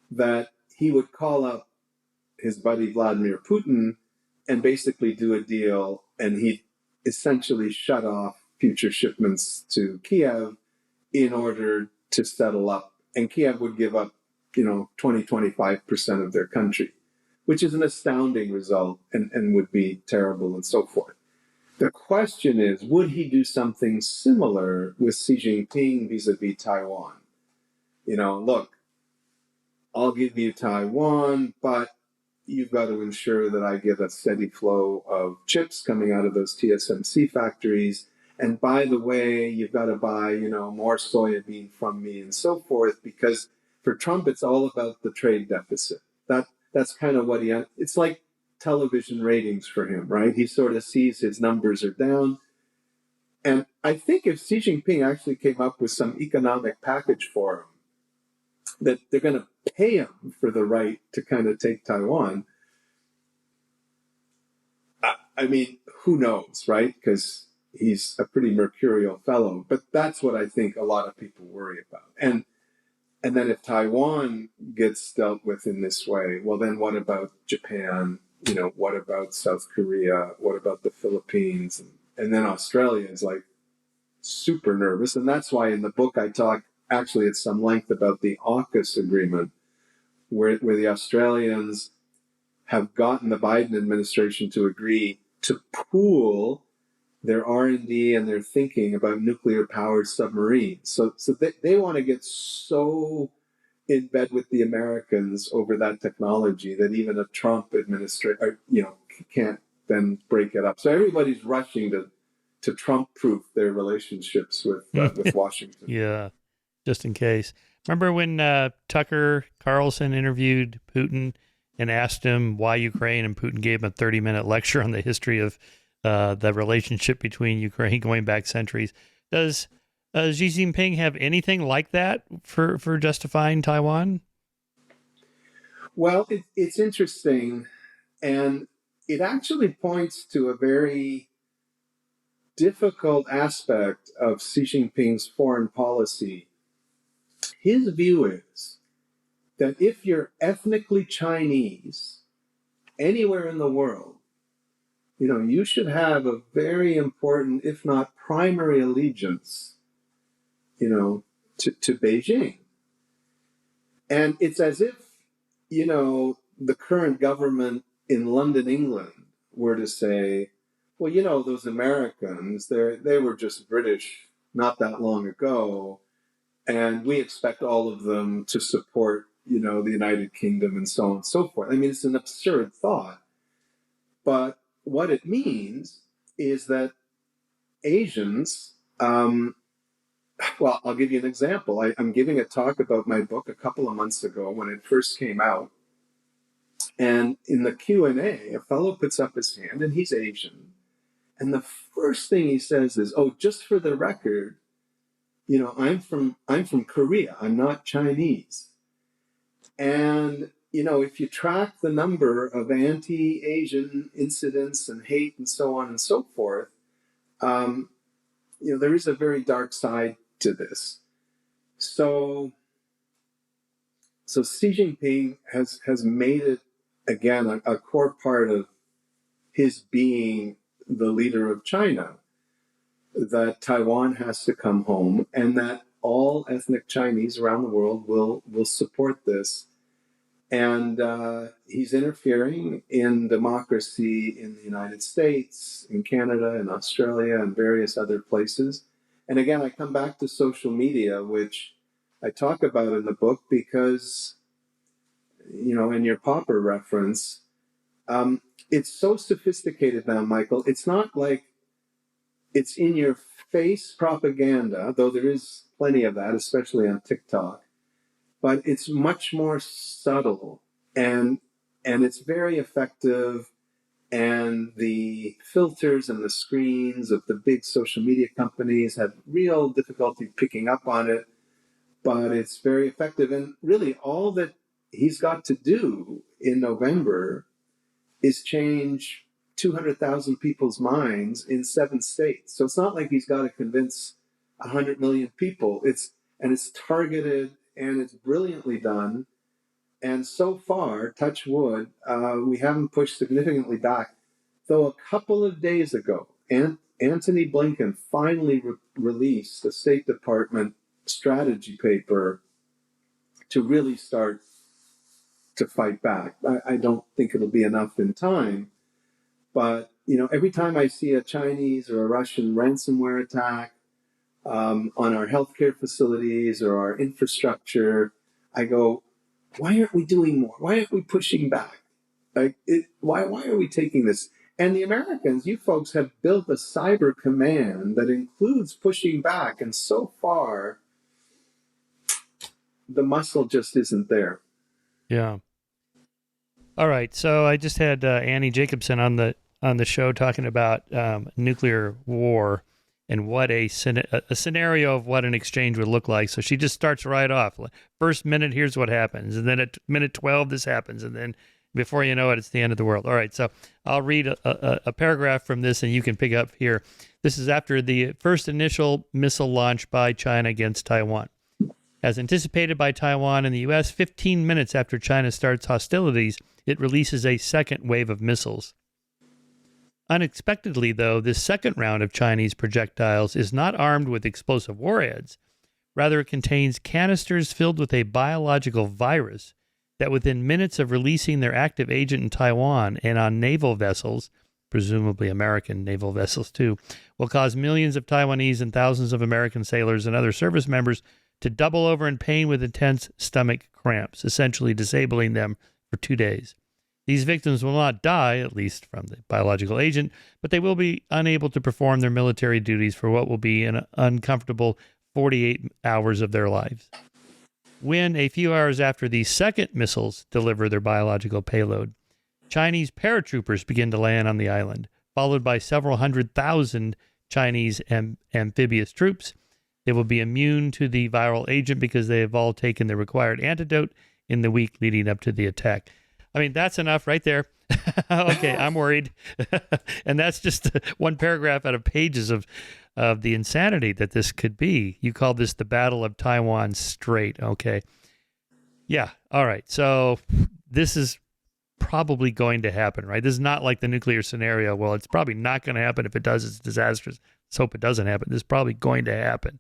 that he would call up his buddy Vladimir Putin and basically do a deal, and he'd essentially shut off future shipments to Kiev in order to settle up. And Kiev would give up, 20-25% of their country, which is an astounding result and would be terrible and so forth. The question is, would he do something similar with Xi Jinping vis-a-vis Taiwan? Look, I'll give you Taiwan, but you've got to ensure that I get a steady flow of chips coming out of those TSMC factories. And by the way, you've got to buy, more soybean from me and so forth, because for Trump, it's all about the trade deficit. That's kind of what it's like television ratings for him, right? He sort of sees his numbers are down. And I think if Xi Jinping actually came up with some economic package for him, that they're going to pay him for the right to kind of take Taiwan, I mean, who knows, right? Because he's a pretty mercurial fellow. But that's what I think a lot of people worry about. And then if Taiwan gets dealt with in this way, well, then what about Japan? What about South Korea? What about the Philippines? And then Australia is like super nervous. And that's why in the book I talk actually at some length about the AUKUS agreement, where the Australians have gotten the Biden administration to agree to pool their R&D and their thinking about nuclear-powered submarines. So they want to get so in bed with the Americans over that technology that even a Trump administration, can't then break it up. So everybody's rushing to Trump-proof their relationships with Washington. Yeah, just in case. Remember when Tucker Carlson interviewed Putin and asked him why Ukraine, and Putin gave him a 30-minute lecture on the history of the relationship between Ukraine going back centuries. Does Xi Jinping have anything like that for justifying Taiwan? Well, it's interesting, and it actually points to a very difficult aspect of Xi Jinping's foreign policy. His view is that if you're ethnically Chinese anywhere in the world, you should have a very important, if not primary allegiance, to Beijing. And it's as if, the current government in London, England, were to say, well, those Americans, they were just British not that long ago, and we expect all of them to support, the United Kingdom and so on and so forth. I mean, it's an absurd thought. But what it means is that Asians, well, I'll give you an example. I'm giving a talk about my book a couple of months ago when it first came out. And in the Q&A, a fellow puts up his hand, and he's Asian. And the first thing he says is, "Oh, just for the record, I'm from Korea. I'm not Chinese." And if you track the number of anti-Asian incidents and hate and so on and so forth, there is a very dark side to this. So Xi Jinping has made it, again, a core part of his being the leader of China, that Taiwan has to come home, and that all ethnic Chinese around the world will support this. And he's interfering in democracy in the United States, in Canada, in Australia, and various other places. And again, I come back to social media, which I talk about in the book because, in your Popper reference, it's so sophisticated now, Michael. It's not like it's in your face propaganda, though there is plenty of that, especially on TikTok. But it's much more subtle, and it's very effective. And the filters and the screens of the big social media companies have real difficulty picking up on it, but it's very effective. And really, all that he's got to do in November is change 200,000 people's minds in 7 states. So it's not like he's got to convince 100 million people. It's targeted, and it's brilliantly done. And so far, touch wood, we haven't pushed significantly back. Though a couple of days ago, Antony Blinken finally released a State Department strategy paper to really start to fight back. I don't think it'll be enough in time. But, every time I see a Chinese or a Russian ransomware attack on our healthcare facilities or our infrastructure, I go, why aren't we doing more? Why aren't we pushing back? Why are we taking this? And the Americans, you folks have built a cyber command that includes pushing back. And so far, the muscle just isn't there. Yeah. All right. So I just had Annie Jacobson on the show talking about nuclear war and what a scenario of what an exchange would look like. So she just starts right off. First minute, here's what happens, and then at minute 12, this happens, and then before you know it, it's the end of the world. All right. So I'll read a paragraph from this, and you can pick up here. This is after the first initial missile launch by China against Taiwan. As anticipated by Taiwan and the U.S., 15 minutes after China starts hostilities, it releases a second wave of missiles. Unexpectedly, though, this second round of Chinese projectiles is not armed with explosive warheads. Rather, it contains canisters filled with a biological virus that within minutes of releasing their active agent in Taiwan and on naval vessels, presumably American naval vessels too, will cause millions of Taiwanese and thousands of American sailors and other service members to double over in pain with intense stomach cramps, essentially disabling them for 2 days. These victims will not die, at least from the biological agent, but they will be unable to perform their military duties for what will be an uncomfortable 48 hours of their lives. When, a few hours after the second missiles deliver their biological payload, Chinese paratroopers begin to land on the island, followed by several 100,000 Chinese amphibious troops. They will be immune to the viral agent because they have all taken the required antidote in the week leading up to the attack. I mean, that's enough right there. Okay, I'm worried. And that's just one paragraph out of pages of the insanity that this could be. You call this the Battle of Taiwan Strait. Okay. Yeah. All right. So this is probably going to happen, right? This is not like the nuclear scenario. Well, it's probably not going to happen. If it does, it's disastrous. Let's hope it doesn't happen. This is probably going to happen.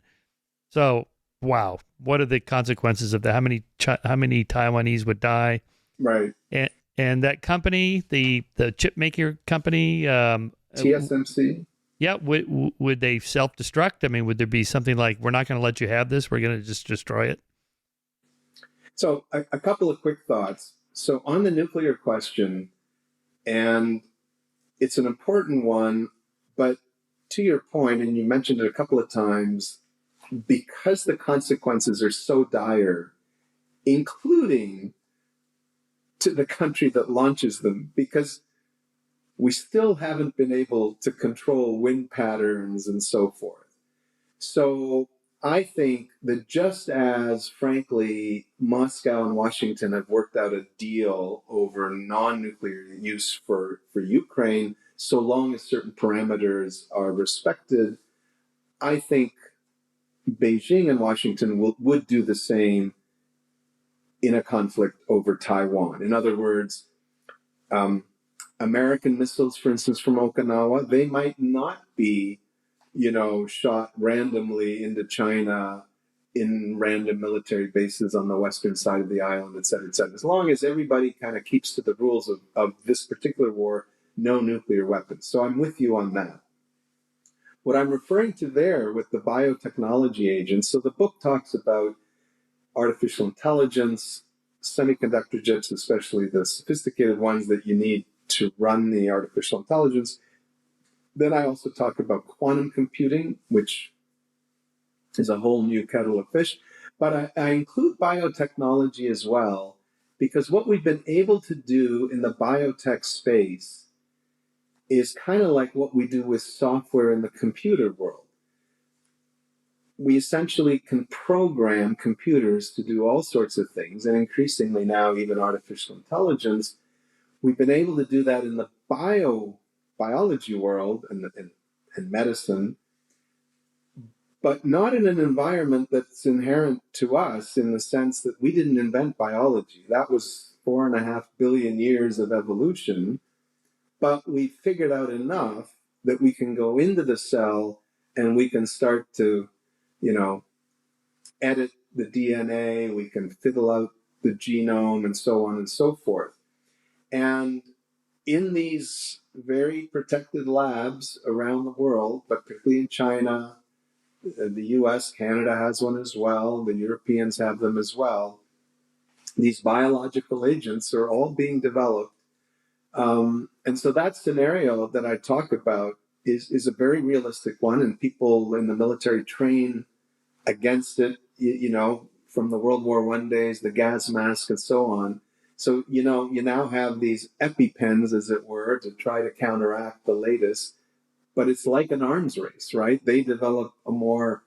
So, wow. What are the consequences of that? How many Taiwanese would die? Right. And that company, the chip maker company, TSMC. Yeah, would they self-destruct? I mean, would there be something like, we're not going to let you have this, we're going to just destroy it? So a couple of quick thoughts. So on the nuclear question, and it's an important one, but to your point, and you mentioned it a couple of times, because the consequences are so dire, including to the country that launches them, because we still haven't been able to control wind patterns and so forth. So I think that just as, frankly, Moscow and Washington have worked out a deal over non-nuclear use for Ukraine, so long as certain parameters are respected, I think Beijing and Washington would do the same in a conflict over Taiwan. In other words, American missiles, for instance, from Okinawa, they might not be, shot randomly into China in random military bases on the western side of the island, et cetera, et cetera. As long as everybody kind of keeps to the rules of this particular war, no nuclear weapons. So I'm with you on that. What I'm referring to there with the biotechnology agents, so the book talks about artificial intelligence, semiconductor chips, especially the sophisticated ones that you need to run the artificial intelligence. Then I also talk about quantum computing, which is a whole new kettle of fish. But I include biotechnology as well, because what we've been able to do in the biotech space is kind of like what we do with software in the computer world. We essentially can program computers to do all sorts of things, and increasingly now even artificial intelligence. We've been able to do that in the biology world and medicine, but not in an environment that's inherent to us in the sense that we didn't invent biology. That was 4.5 billion years of evolution, but we figured out enough that we can go into the cell and we can start to, edit the DNA, we can fiddle out the genome and so on and so forth. And in these very protected labs around the world, but particularly in China, the US, Canada has one as well, the Europeans have them as well. These biological agents are all being developed And so that scenario that I talk about is a very realistic one, and people in the military train against it, from the World War I days, the gas mask and so on. So, you now have these EpiPens, as it were, to try to counteract the latest, but it's like an arms race, right? They develop a more,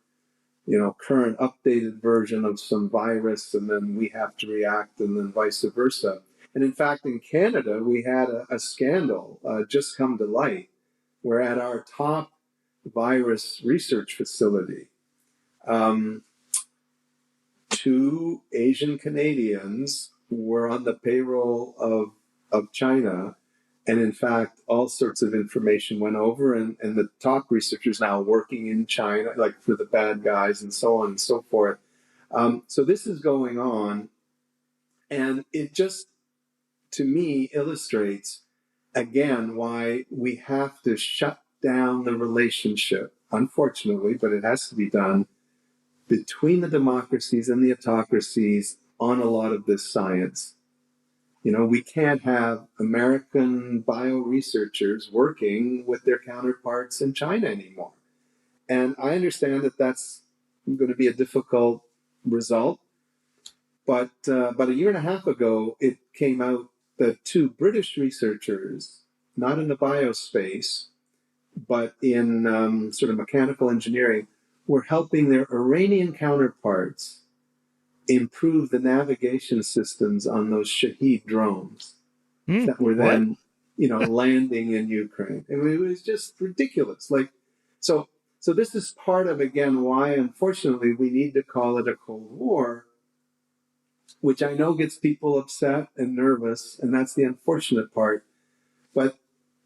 current updated version of some virus, and then we have to react, and then vice versa. And in fact, in Canada, we had a scandal just come to light where at our top virus research facility, um, two Asian Canadians were on the payroll of China. And in fact, all sorts of information went over, and the top researchers now working in China, like for the bad guys and so on and so forth. So this is going on. And it just, to me, illustrates again why we have to shut down the relationship, unfortunately, but it has to be done, between the democracies and the autocracies on a lot of this science. We can't have American bio researchers working with their counterparts in China anymore. And I understand that that's going to be a difficult result. But about a year and a half ago, it came out that two British researchers, not in the biospace, but in sort of mechanical engineering, were helping their Iranian counterparts improve the navigation systems on those Shahed drones that were then, landing in Ukraine. I mean, it was just ridiculous. So this is part of, again, why, unfortunately, we need to call it a Cold War, which I know gets people upset and nervous, and that's the unfortunate part. But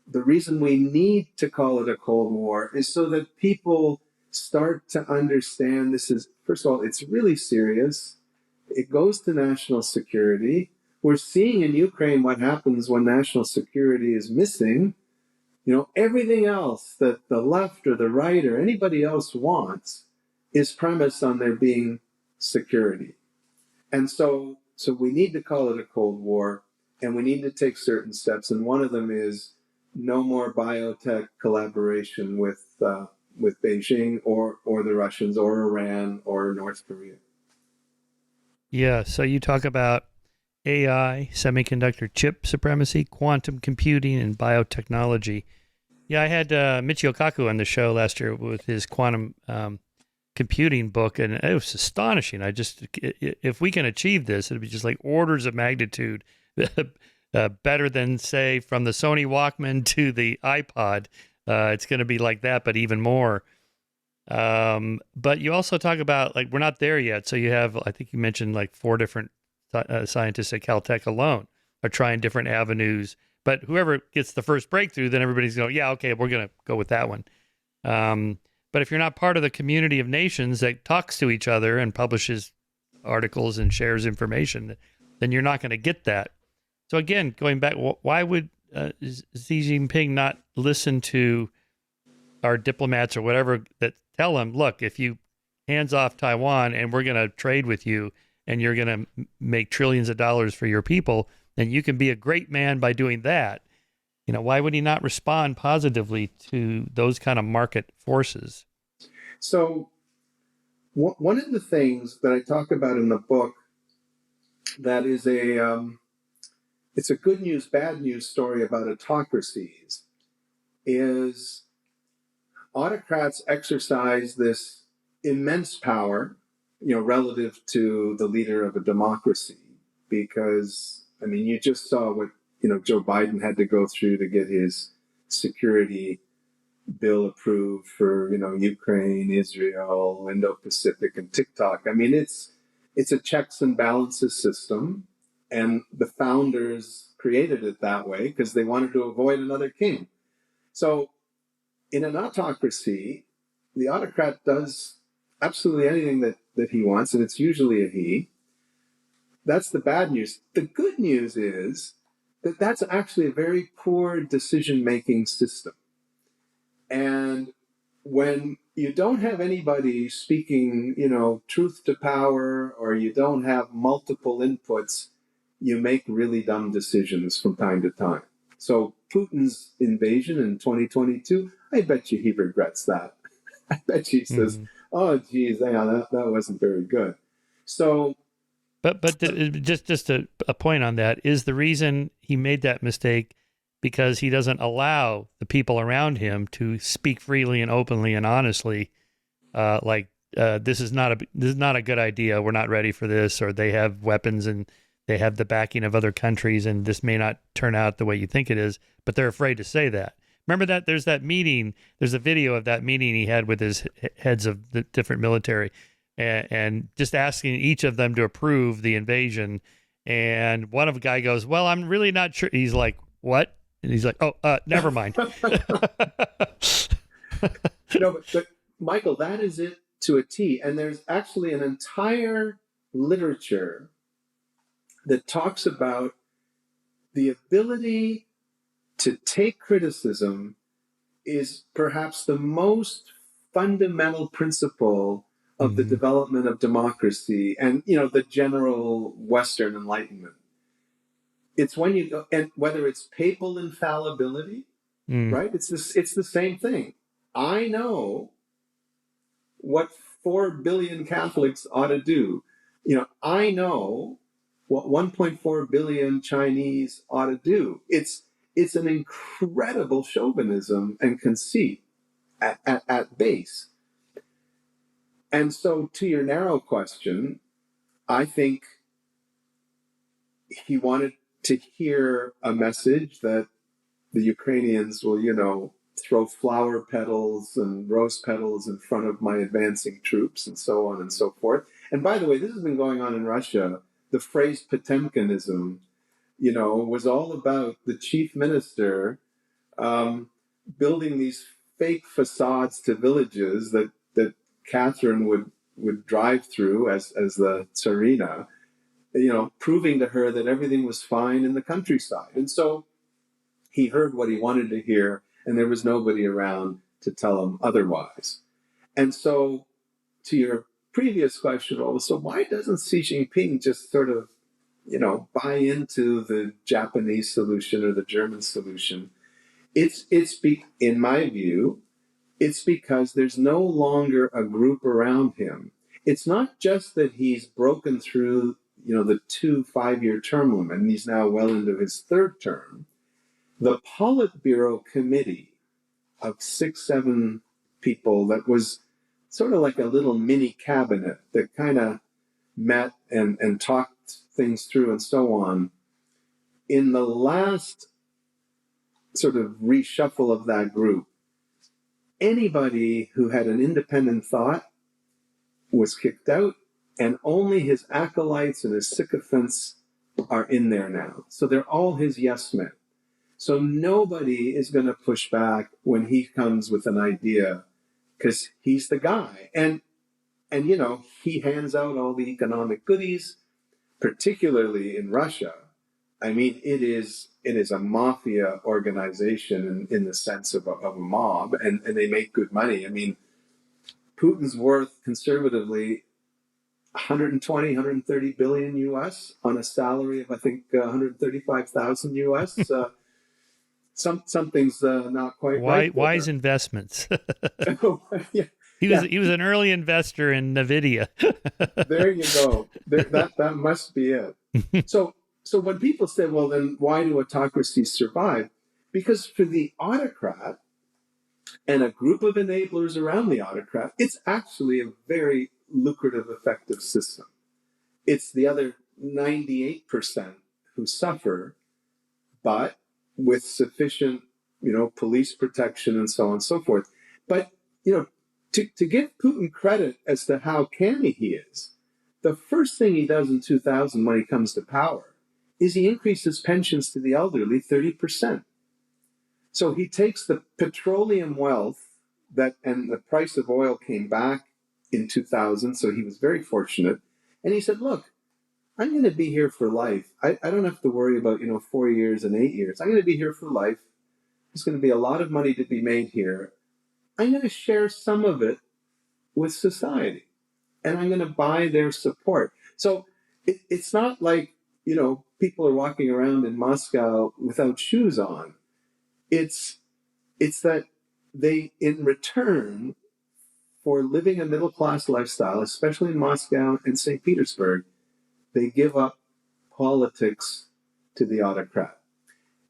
the reason we need to call it a Cold War is so that people start to understand this is, first of all, it's really serious. It goes to national security. We're seeing in Ukraine what happens when national security is missing. Everything else that the left or the right or anybody else wants is premised on there being security. And so we need to call it a Cold War, and we need to take certain steps. And one of them is no more biotech collaboration with Beijing or the Russians or Iran or North Korea. Yeah, so you talk about AI, semiconductor chip supremacy, quantum computing, and biotechnology. Yeah, I had Michio Kaku on the show last year with his quantum computing book, and it was astonishing. If we can achieve this, it'd be just like orders of magnitude better than, say, from the Sony Walkman to the iPod. It's going to be like that, but even more. But you also talk about, like, we're not there yet. So you have, I think you mentioned like 4 different scientists at Caltech alone are trying different avenues. But whoever gets the first breakthrough, then everybody's going, yeah, okay, we're going to go with that one. But if you're not part of the community of nations that talks to each other and publishes articles and shares information, then you're not going to get that. So again, going back, why would Xi Jinping not listen to our diplomats or whatever that tell him, look, if you hands off Taiwan and we're going to trade with you and you're going to make trillions of dollars for your people, then you can be a great man by doing that. Why would he not respond positively to those kind of market forces? So one of the things that I talk about in the book that is it's a good news, bad news story about autocracies is autocrats exercise this immense power, relative to the leader of a democracy. Because, I mean, you just saw what, Joe Biden had to go through to get his security bill approved for, Ukraine, Israel, Indo-Pacific, and TikTok. I mean, it's a checks and balances system. And the founders created it that way because they wanted to avoid another king. So in an autocracy, the autocrat does absolutely anything that he wants, and it's usually a he. That's the bad news. The good news is that that's actually a very poor decision-making system. And when you don't have anybody speaking, truth to power, or you don't have multiple inputs, you make really dumb decisions from time to time. So Putin's invasion in 2022, I bet you he regrets that. I bet he says, "Oh, geez, yeah, that wasn't very good." So, but just a point on that is the reason he made that mistake because he doesn't allow the people around him to speak freely and openly and honestly, this is not a good idea. We're not ready for this, or they have weapons and they have the backing of other countries, and this may not turn out the way you think it is. But they're afraid to say that. Remember that there's that meeting. There's a video of that meeting he had with his heads of the different military, and just asking each of them to approve the invasion. And one of the guy goes, "Well, I'm really not sure." He's like, "What?" And he's like, "Oh, never mind." No, but Michael, that is it to a T. And there's actually an entire literature that talks about the ability to take criticism is perhaps the most fundamental principle of the development of democracy and, the general Western Enlightenment. It's when you go, and whether it's papal infallibility, right? It's the same thing. I know what 4 billion Catholics ought to do. I know what 1.4 billion Chinese ought to do. It's an incredible chauvinism and conceit at base. And so, to your narrow question, I think he wanted to hear a message that the Ukrainians will, throw flower petals and rose petals in front of my advancing troops and so on and so forth. And by the way, this has been going on in Russia. The phrase Potemkinism, was all about the chief minister building these fake facades to villages that Catherine would drive through as the Tsarina, proving to her that everything was fine in the countryside. And so he heard what he wanted to hear, and there was nobody around to tell him otherwise. And so, to your previous question, so why doesn't Xi Jinping just sort of, buy into the Japanese solution or the German solution? In my view, it's because there's no longer a group around him. It's not just that he's broken through, the 2 5-year term limit, and he's now well into his 3rd term. The Politburo committee of 6, 7 people that was sort of like a little mini cabinet that kind of met and talked things through and so on. In the last sort of reshuffle of that group, anybody who had an independent thought was kicked out, and only his acolytes and his sycophants are in there now. So they're all his yes men. So nobody is going to push back when he comes with an idea because he's the guy. And he hands out all the economic goodies, particularly in Russia. I mean, it is a mafia organization in the sense of a mob, and they make good money. I mean, Putin's worth conservatively 120, 130 billion US on a salary of, I think, 135,000 US. Something's not quite right. Wise investments. Yeah. He was an early investor in Nvidia. There you go. That must be it. So when people say, well, then why do autocracies survive? Because for the autocrat and a group of enablers around the autocrat, it's actually a very lucrative, effective system. It's the other 98% who suffer, but with sufficient, police protection and so on and so forth. But, to give Putin credit as to how canny he is, the first thing he does in 2000 when he comes to power is he increases pensions to the elderly 30%. So he takes the petroleum wealth and the price of oil came back in 2000, so he was very fortunate. And he said, look, I'm going to be here for life. I don't have to worry about, 4 years and 8 years. I'm going to be here for life. There's going to be a lot of money to be made here. I'm going to share some of it with society, and I'm going to buy their support. So it's not like, people are walking around in Moscow without shoes on. It's that they, in return for living a middle class lifestyle, especially in Moscow and St. Petersburg, they give up politics to the autocrat.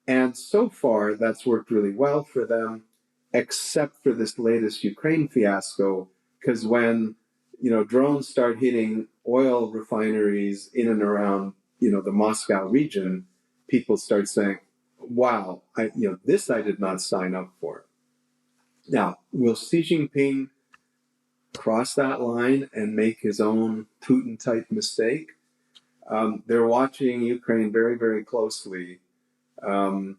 And so far, that's worked really well for them, except for this latest Ukraine fiasco, because when drones start hitting oil refineries in and around the Moscow region, people start saying, "Wow, this I did not sign up for." Now, will Xi Jinping cross that line and make his own Putin-type mistake? They're watching Ukraine very, very closely. And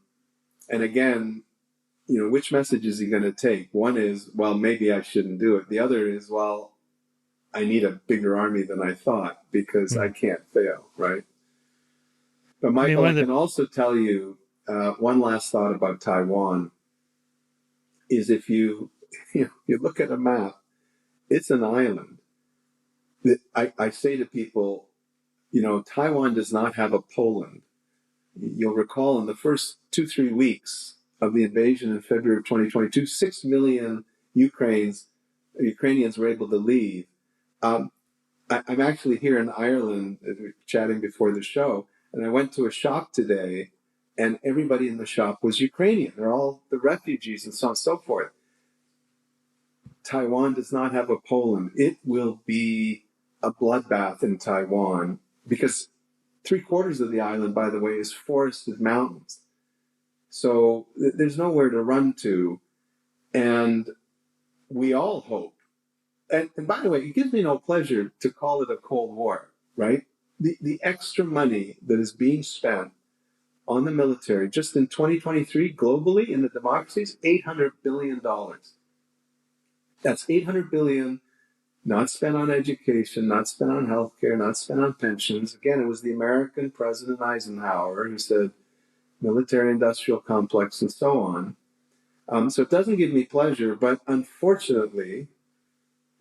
again, which message is he going to take? One is, well, maybe I shouldn't do it. The other is, well, I need a bigger army than I thought because I can't fail, right? But Michael, I can also tell you one last thought about Taiwan is if you look at a map, it's an island. I say to people, Taiwan does not have a Poland. You'll recall in the first 2-3 weeks of the invasion in February of 2022, 6 million Ukrainians were able to leave. I'm actually here in Ireland, chatting before the show, and I went to a shop today, and everybody in the shop was Ukrainian. They're all the refugees and so on and so forth. Taiwan does not have a Poland. It will be a bloodbath in Taiwan because 3/4 of the island, by the way, is forested mountains. So there's nowhere to run to. And we all hope. And by the way, it gives me no pleasure to call it a Cold War, right? The extra money that is being spent on the military just in 2023 globally in the democracies, $800 billion. That's $800 billion not spent on education, not spent on healthcare, not spent on pensions. Again, it was the American President Eisenhower who said military industrial complex and so on. So it doesn't give me pleasure, but unfortunately,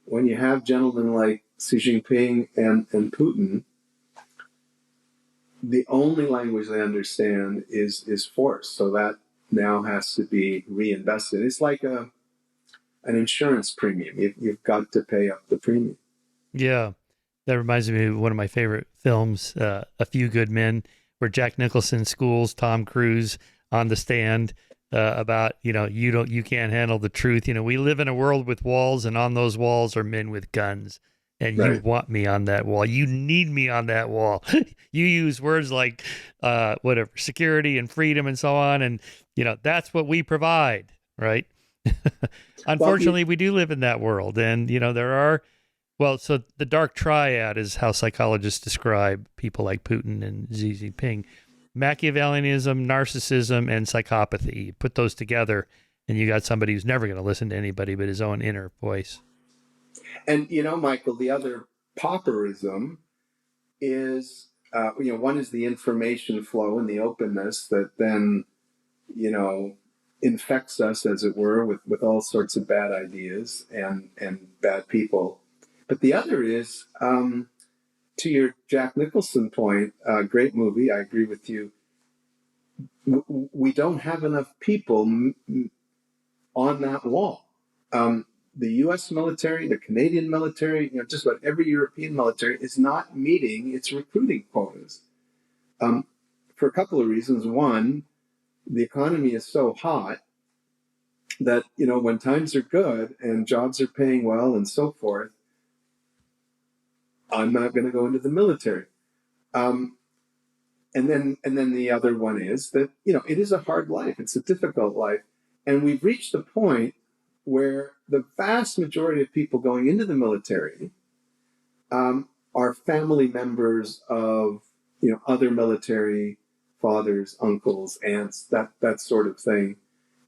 when you have gentlemen like Xi Jinping and Putin, the only language they understand is force. So that now has to be reinvested. It's like an insurance premium. You've got to pay up the premium. Yeah, that reminds me of one of my favorite films, A Few Good Men, where Jack Nicholson schools Tom Cruise on the stand about you can't handle the truth. We live in a world with walls, and on those walls are men with guns. And Right. You want me on that wall. You need me on that wall. You use words like whatever, security and freedom and so on. And, that's what we provide, right? Unfortunately, we do live in that world. And, there are, so the dark triad is how psychologists describe people like Putin and Xi Jinping. Machiavellianism, narcissism, and psychopathy. You put those together, and you got somebody who's never going to listen to anybody but his own inner voice. And, Michael, the other pauperism is, one is the information flow and the openness that then, infects us, as it were, with all sorts of bad ideas and bad people. But the other is, to your Jack Nicholson point, great movie, I agree with you. We don't have enough people on that wall. The U.S. military, the Canadian military, just about every European military is not meeting its recruiting quotas for a couple of reasons. One, the economy is so hot that, when times are good and jobs are paying well and so forth, I'm not going to go into the military. And then the other one is that, it is a hard life. It's a difficult life. And we've reached the point where the vast majority of people going into the military are family members of, other military fathers, uncles, aunts, that sort of thing.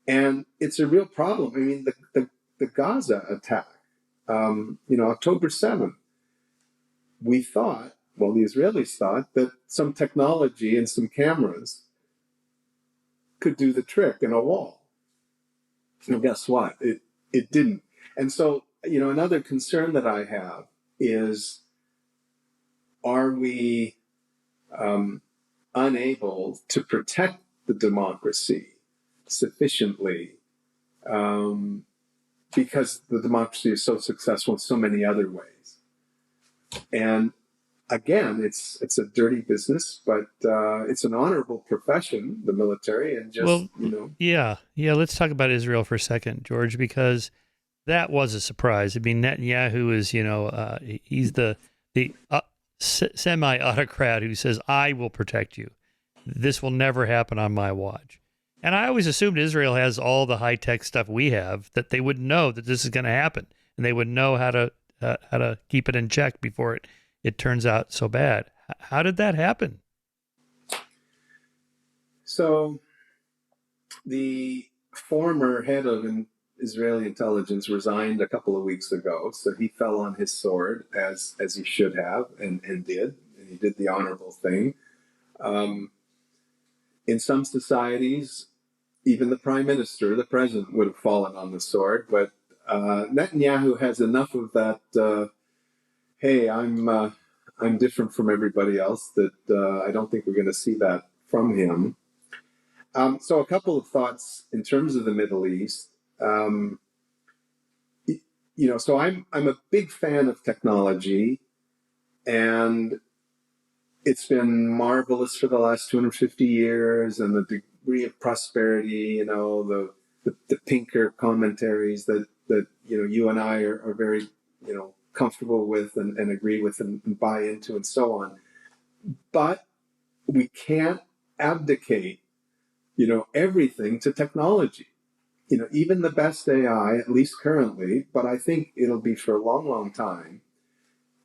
And it's a real problem. I mean, the Gaza attack, October 7th, we thought, the Israelis thought that some technology and some cameras could do the trick in a wall. And guess what? It didn't. And so, another concern that I have is, are we unable to protect the democracy sufficiently, because the democracy is so successful in so many other ways. And again, it's a dirty business, but it's an honorable profession, the military, and just, Well, yeah. Let's talk about Israel for a second, George, because that was a surprise. I mean, Netanyahu is, he's the semi-autocrat who says, "I will protect you. This will never happen on my watch." And I always assumed Israel has all the high-tech stuff we have, that they would know that this is going to happen, and they would know how to keep it in check before it turns out so bad. How did that happen? So the former head of Israeli intelligence resigned a couple of weeks ago, so he fell on his sword as he should have, and did. And he did the honorable thing. In some societies, even the prime minister, the president, would have fallen on the sword, but Netanyahu has enough of that. Hey, I'm different from everybody else. That I don't think we're going to see that from him. So a couple of thoughts in terms of the Middle East. So I'm a big fan of technology, and it's been marvelous for the last 250 years, and the degree of prosperity, the Pinker commentaries that you and I are very comfortable with and agree with and buy into and so on. But we can't abdicate everything to technology. Even the best AI, at least currently, but I think it'll be for a long, long time,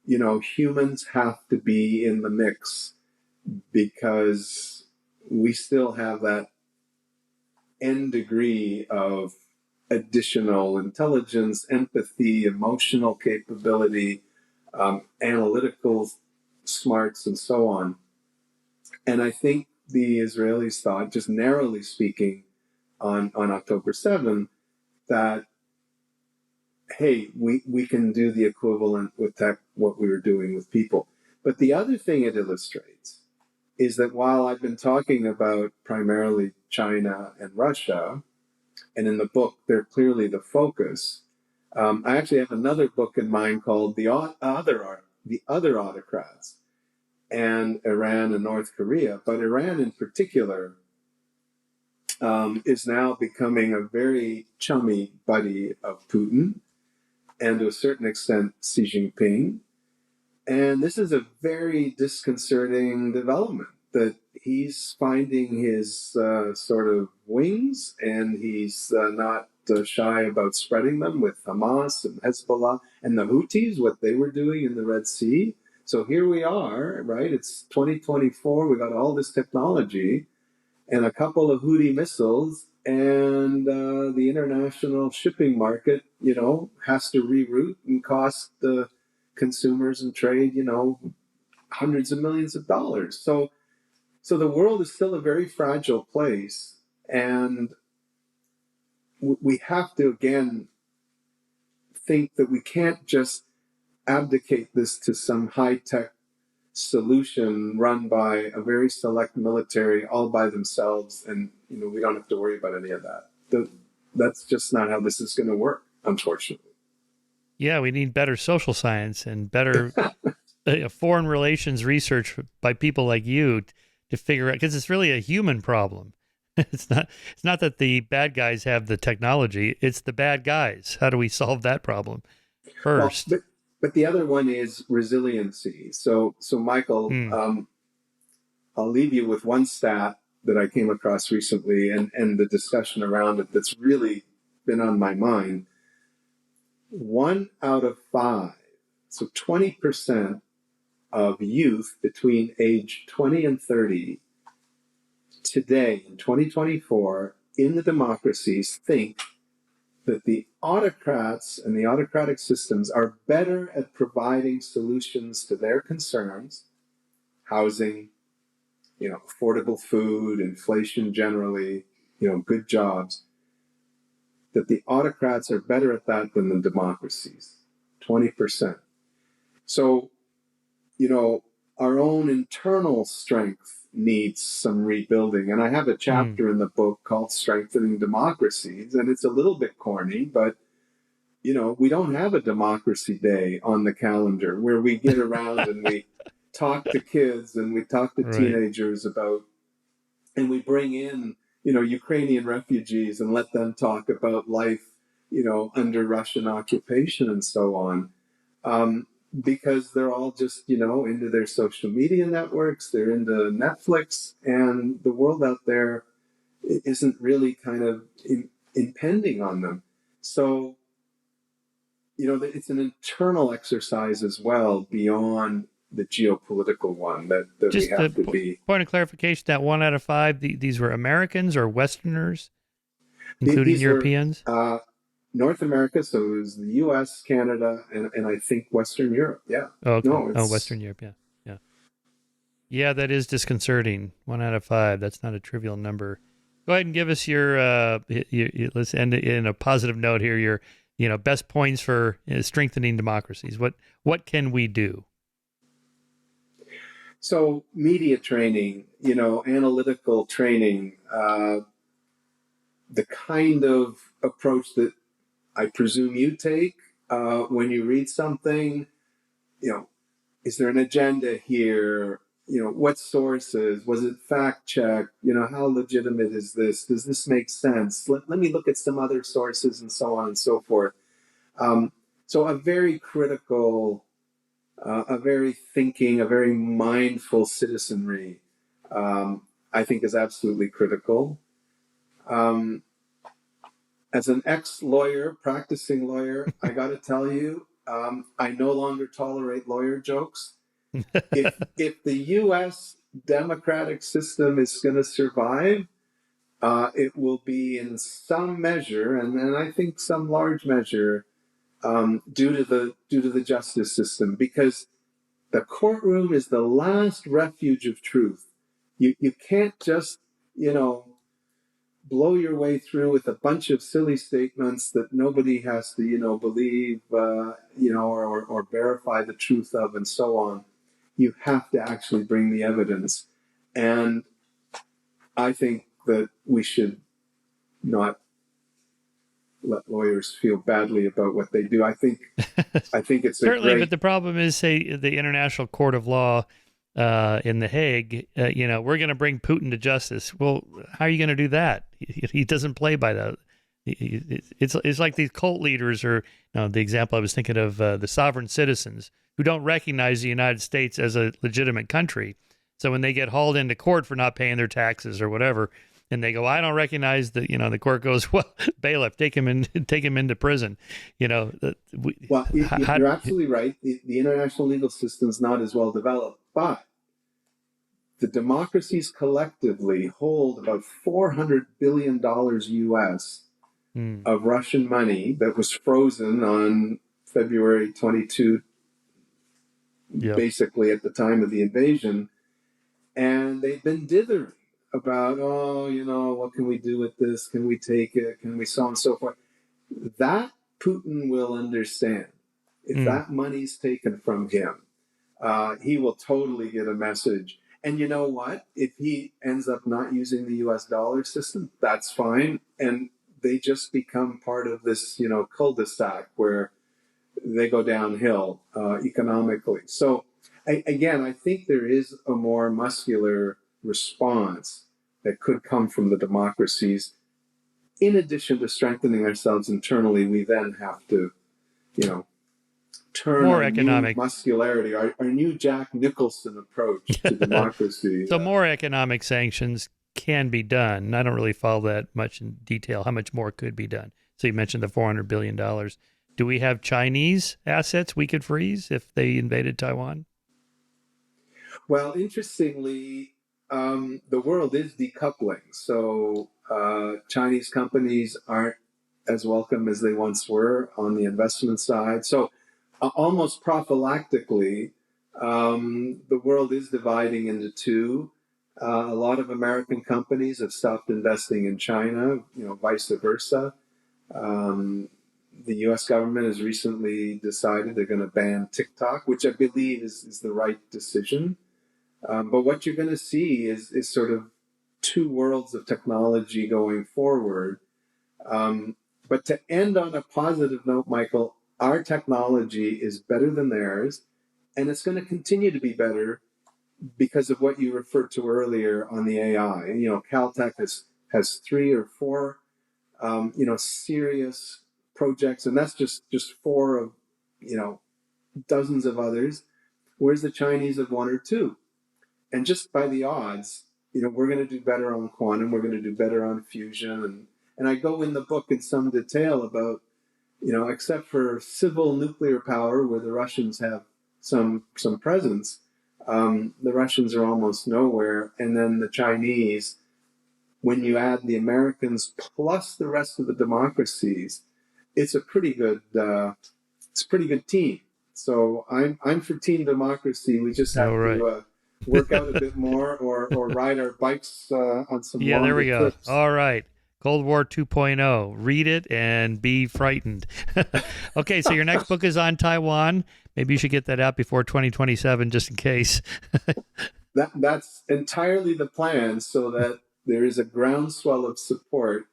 humans have to be in the mix, because we still have that n degree of additional intelligence, empathy, emotional capability, analytical smarts, and so on. And I think the Israelis thought, just narrowly speaking, on October 7th, that, hey, we can do the equivalent with tech, what we were doing with people. But the other thing it illustrates is that while I've been talking about primarily China and Russia, and in the book they're clearly the focus, I actually have another book in mind called The Other Autocrats, and Iran and North Korea. But Iran in particular is now becoming a very chummy buddy of Putin, and to a certain extent Xi Jinping. And this is a very disconcerting development, that he's finding his sort of wings, and he's not shy about spreading them with Hamas and Hezbollah and the Houthis, what they were doing in the Red Sea. So here we are, right? It's 2024. We got all this technology and a couple of Houthi missiles, and the international shipping market, has to reroute and cost the consumers and trade, hundreds of millions of dollars. So the world is still a very fragile place, and we have to, again, think that we can't just abdicate this to some high-tech solution run by a very select military all by themselves, and we don't have to worry about any of that. That's just not how this is going to work, unfortunately. Yeah, we need better social science and better foreign relations research by people like you to figure out, because it's really a human problem. It's not that the bad guys have the technology, it's the bad guys. How do we solve that problem first? Well, but the other one is resiliency. So Michael, I'll leave you with one stat that I came across recently, and the discussion around it that's really been on my mind. 1 out of 5, so 20% of youth between age 20 and 30 today in 2024 in the democracies think that the autocrats and the autocratic systems are better at providing solutions to their concerns, housing, affordable food, inflation generally, good jobs, that the autocrats are better at that than the democracies, 20%. So, our own internal strength, needs some rebuilding. And I have a chapter in the book called Strengthening Democracies, and it's a little bit corny, but we don't have a democracy day on the calendar where we get around and we talk to kids and we talk to Right. teenagers about, and we bring in, Ukrainian refugees and let them talk about life, under Russian occupation and so on. Because they're all just, into their social media networks, they're into Netflix, and the world out there isn't really kind of impending on them. So, it's an internal exercise as well beyond the geopolitical one that we Just a have to be. point of clarification: that 1 out of 5, these were Americans or Westerners, including These were Europeans. North America, so it was the U.S., Canada, and I think Western Europe. Yeah. Oh, okay. No, Oh, it's Western Europe. Yeah, yeah, yeah. That is disconcerting. 1 out of 5. That's not a trivial number. Go ahead and give us your. Let's end it in a positive note here. Your, best points for strengthening democracies. What can we do? so media training, analytical training, the kind of approach that I presume you take when you read something. Is there an agenda here? What sources? Was it fact checked? How legitimate is this? Does this make sense? Let me look at some other sources and so on and so forth. So a very critical, a very thinking, a very mindful citizenry, I think is absolutely critical. Um, as an ex-lawyer, practicing lawyer, I got to tell you, I no longer tolerate lawyer jokes. If the U.S. democratic system is going to survive, it will be in some measure, and I think some large measure, due to the justice system, because the courtroom is the last refuge of truth. You can't just blow your way through with a bunch of silly statements that nobody has to believe or verify the truth of and so on. You have to actually bring the evidence. And I think that we should not let lawyers feel badly about what they do. I think it's Certainly, but the problem is, say, the International Court of Law in The Hague. We're going to bring Putin to justice. Well, how are you going to do that? He doesn't play by that. It's like these cult leaders, or the example I was thinking of, the sovereign citizens who don't recognize the United States as a legitimate country. So when they get hauled into court for not paying their taxes or whatever, and they go, I don't recognize the court goes, well, bailiff, take him into prison. Well, you're absolutely right. The international legal system is not as well developed, but the democracies collectively hold about $400 billion US of Russian money that was frozen on February 22, basically at the time of the invasion. And they've been dithering about, what can we do with this? Can we take it? Can we so on and so forth? That Putin will understand. If that money's taken from him, he will totally get a message. And you know what? If he ends up not using the US dollar system, that's fine. And they just become part of this, cul-de-sac where they go downhill economically. So again, I think there is a more muscular response that could come from the democracies. In addition to strengthening ourselves internally, we then have to, turn more our economic new muscularity, our new Jack Nicholson approach to democracy. So more economic sanctions can be done. I don't really follow that much in detail. How much more could be done? So you mentioned the $400 billion. Do we have Chinese assets we could freeze if they invaded Taiwan? Well, interestingly, the world is decoupling. So Chinese companies aren't as welcome as they once were on the investment side. So almost prophylactically, the world is dividing into two. A lot of American companies have stopped investing in China, vice versa. The U.S. government has recently decided they're going to ban TikTok, which I believe is the right decision. But what you're going to see is sort of two worlds of technology going forward. But to end on a positive note, Michael, our technology is better than theirs, and it's going to continue to be better because of what you referred to earlier on the AI. You know, Caltech has 3 or 4, serious projects, and that's just 4 of, dozens of others, whereas the Chinese have 1 or 2. And just by the odds, we're going to do better on quantum, we're going to do better on fusion, and I go in the book in some detail about, except for civil nuclear power, where the Russians have some presence, the Russians are almost nowhere, and then the Chinese, when you add the Americans plus the rest of the democracies, it's a pretty good team. So I'm for team democracy. We just have to work out a bit more, or ride our bikes on some longer there we go. trips. All right. Cold War 2.0. Read it and be frightened. Okay, so your next book is on Taiwan. Maybe you should get that out before 2027, just in case. That's entirely the plan, so that there is a groundswell of support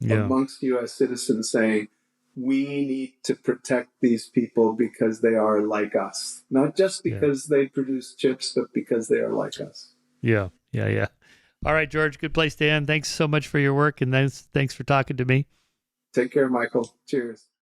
amongst U.S. citizens saying, we need to protect these people because they are like us. Not just because they produce chips, but because they are like us. Yeah. All right, George, good place to end. Thanks so much for your work, and thanks for talking to me. Take care, Michael. Cheers.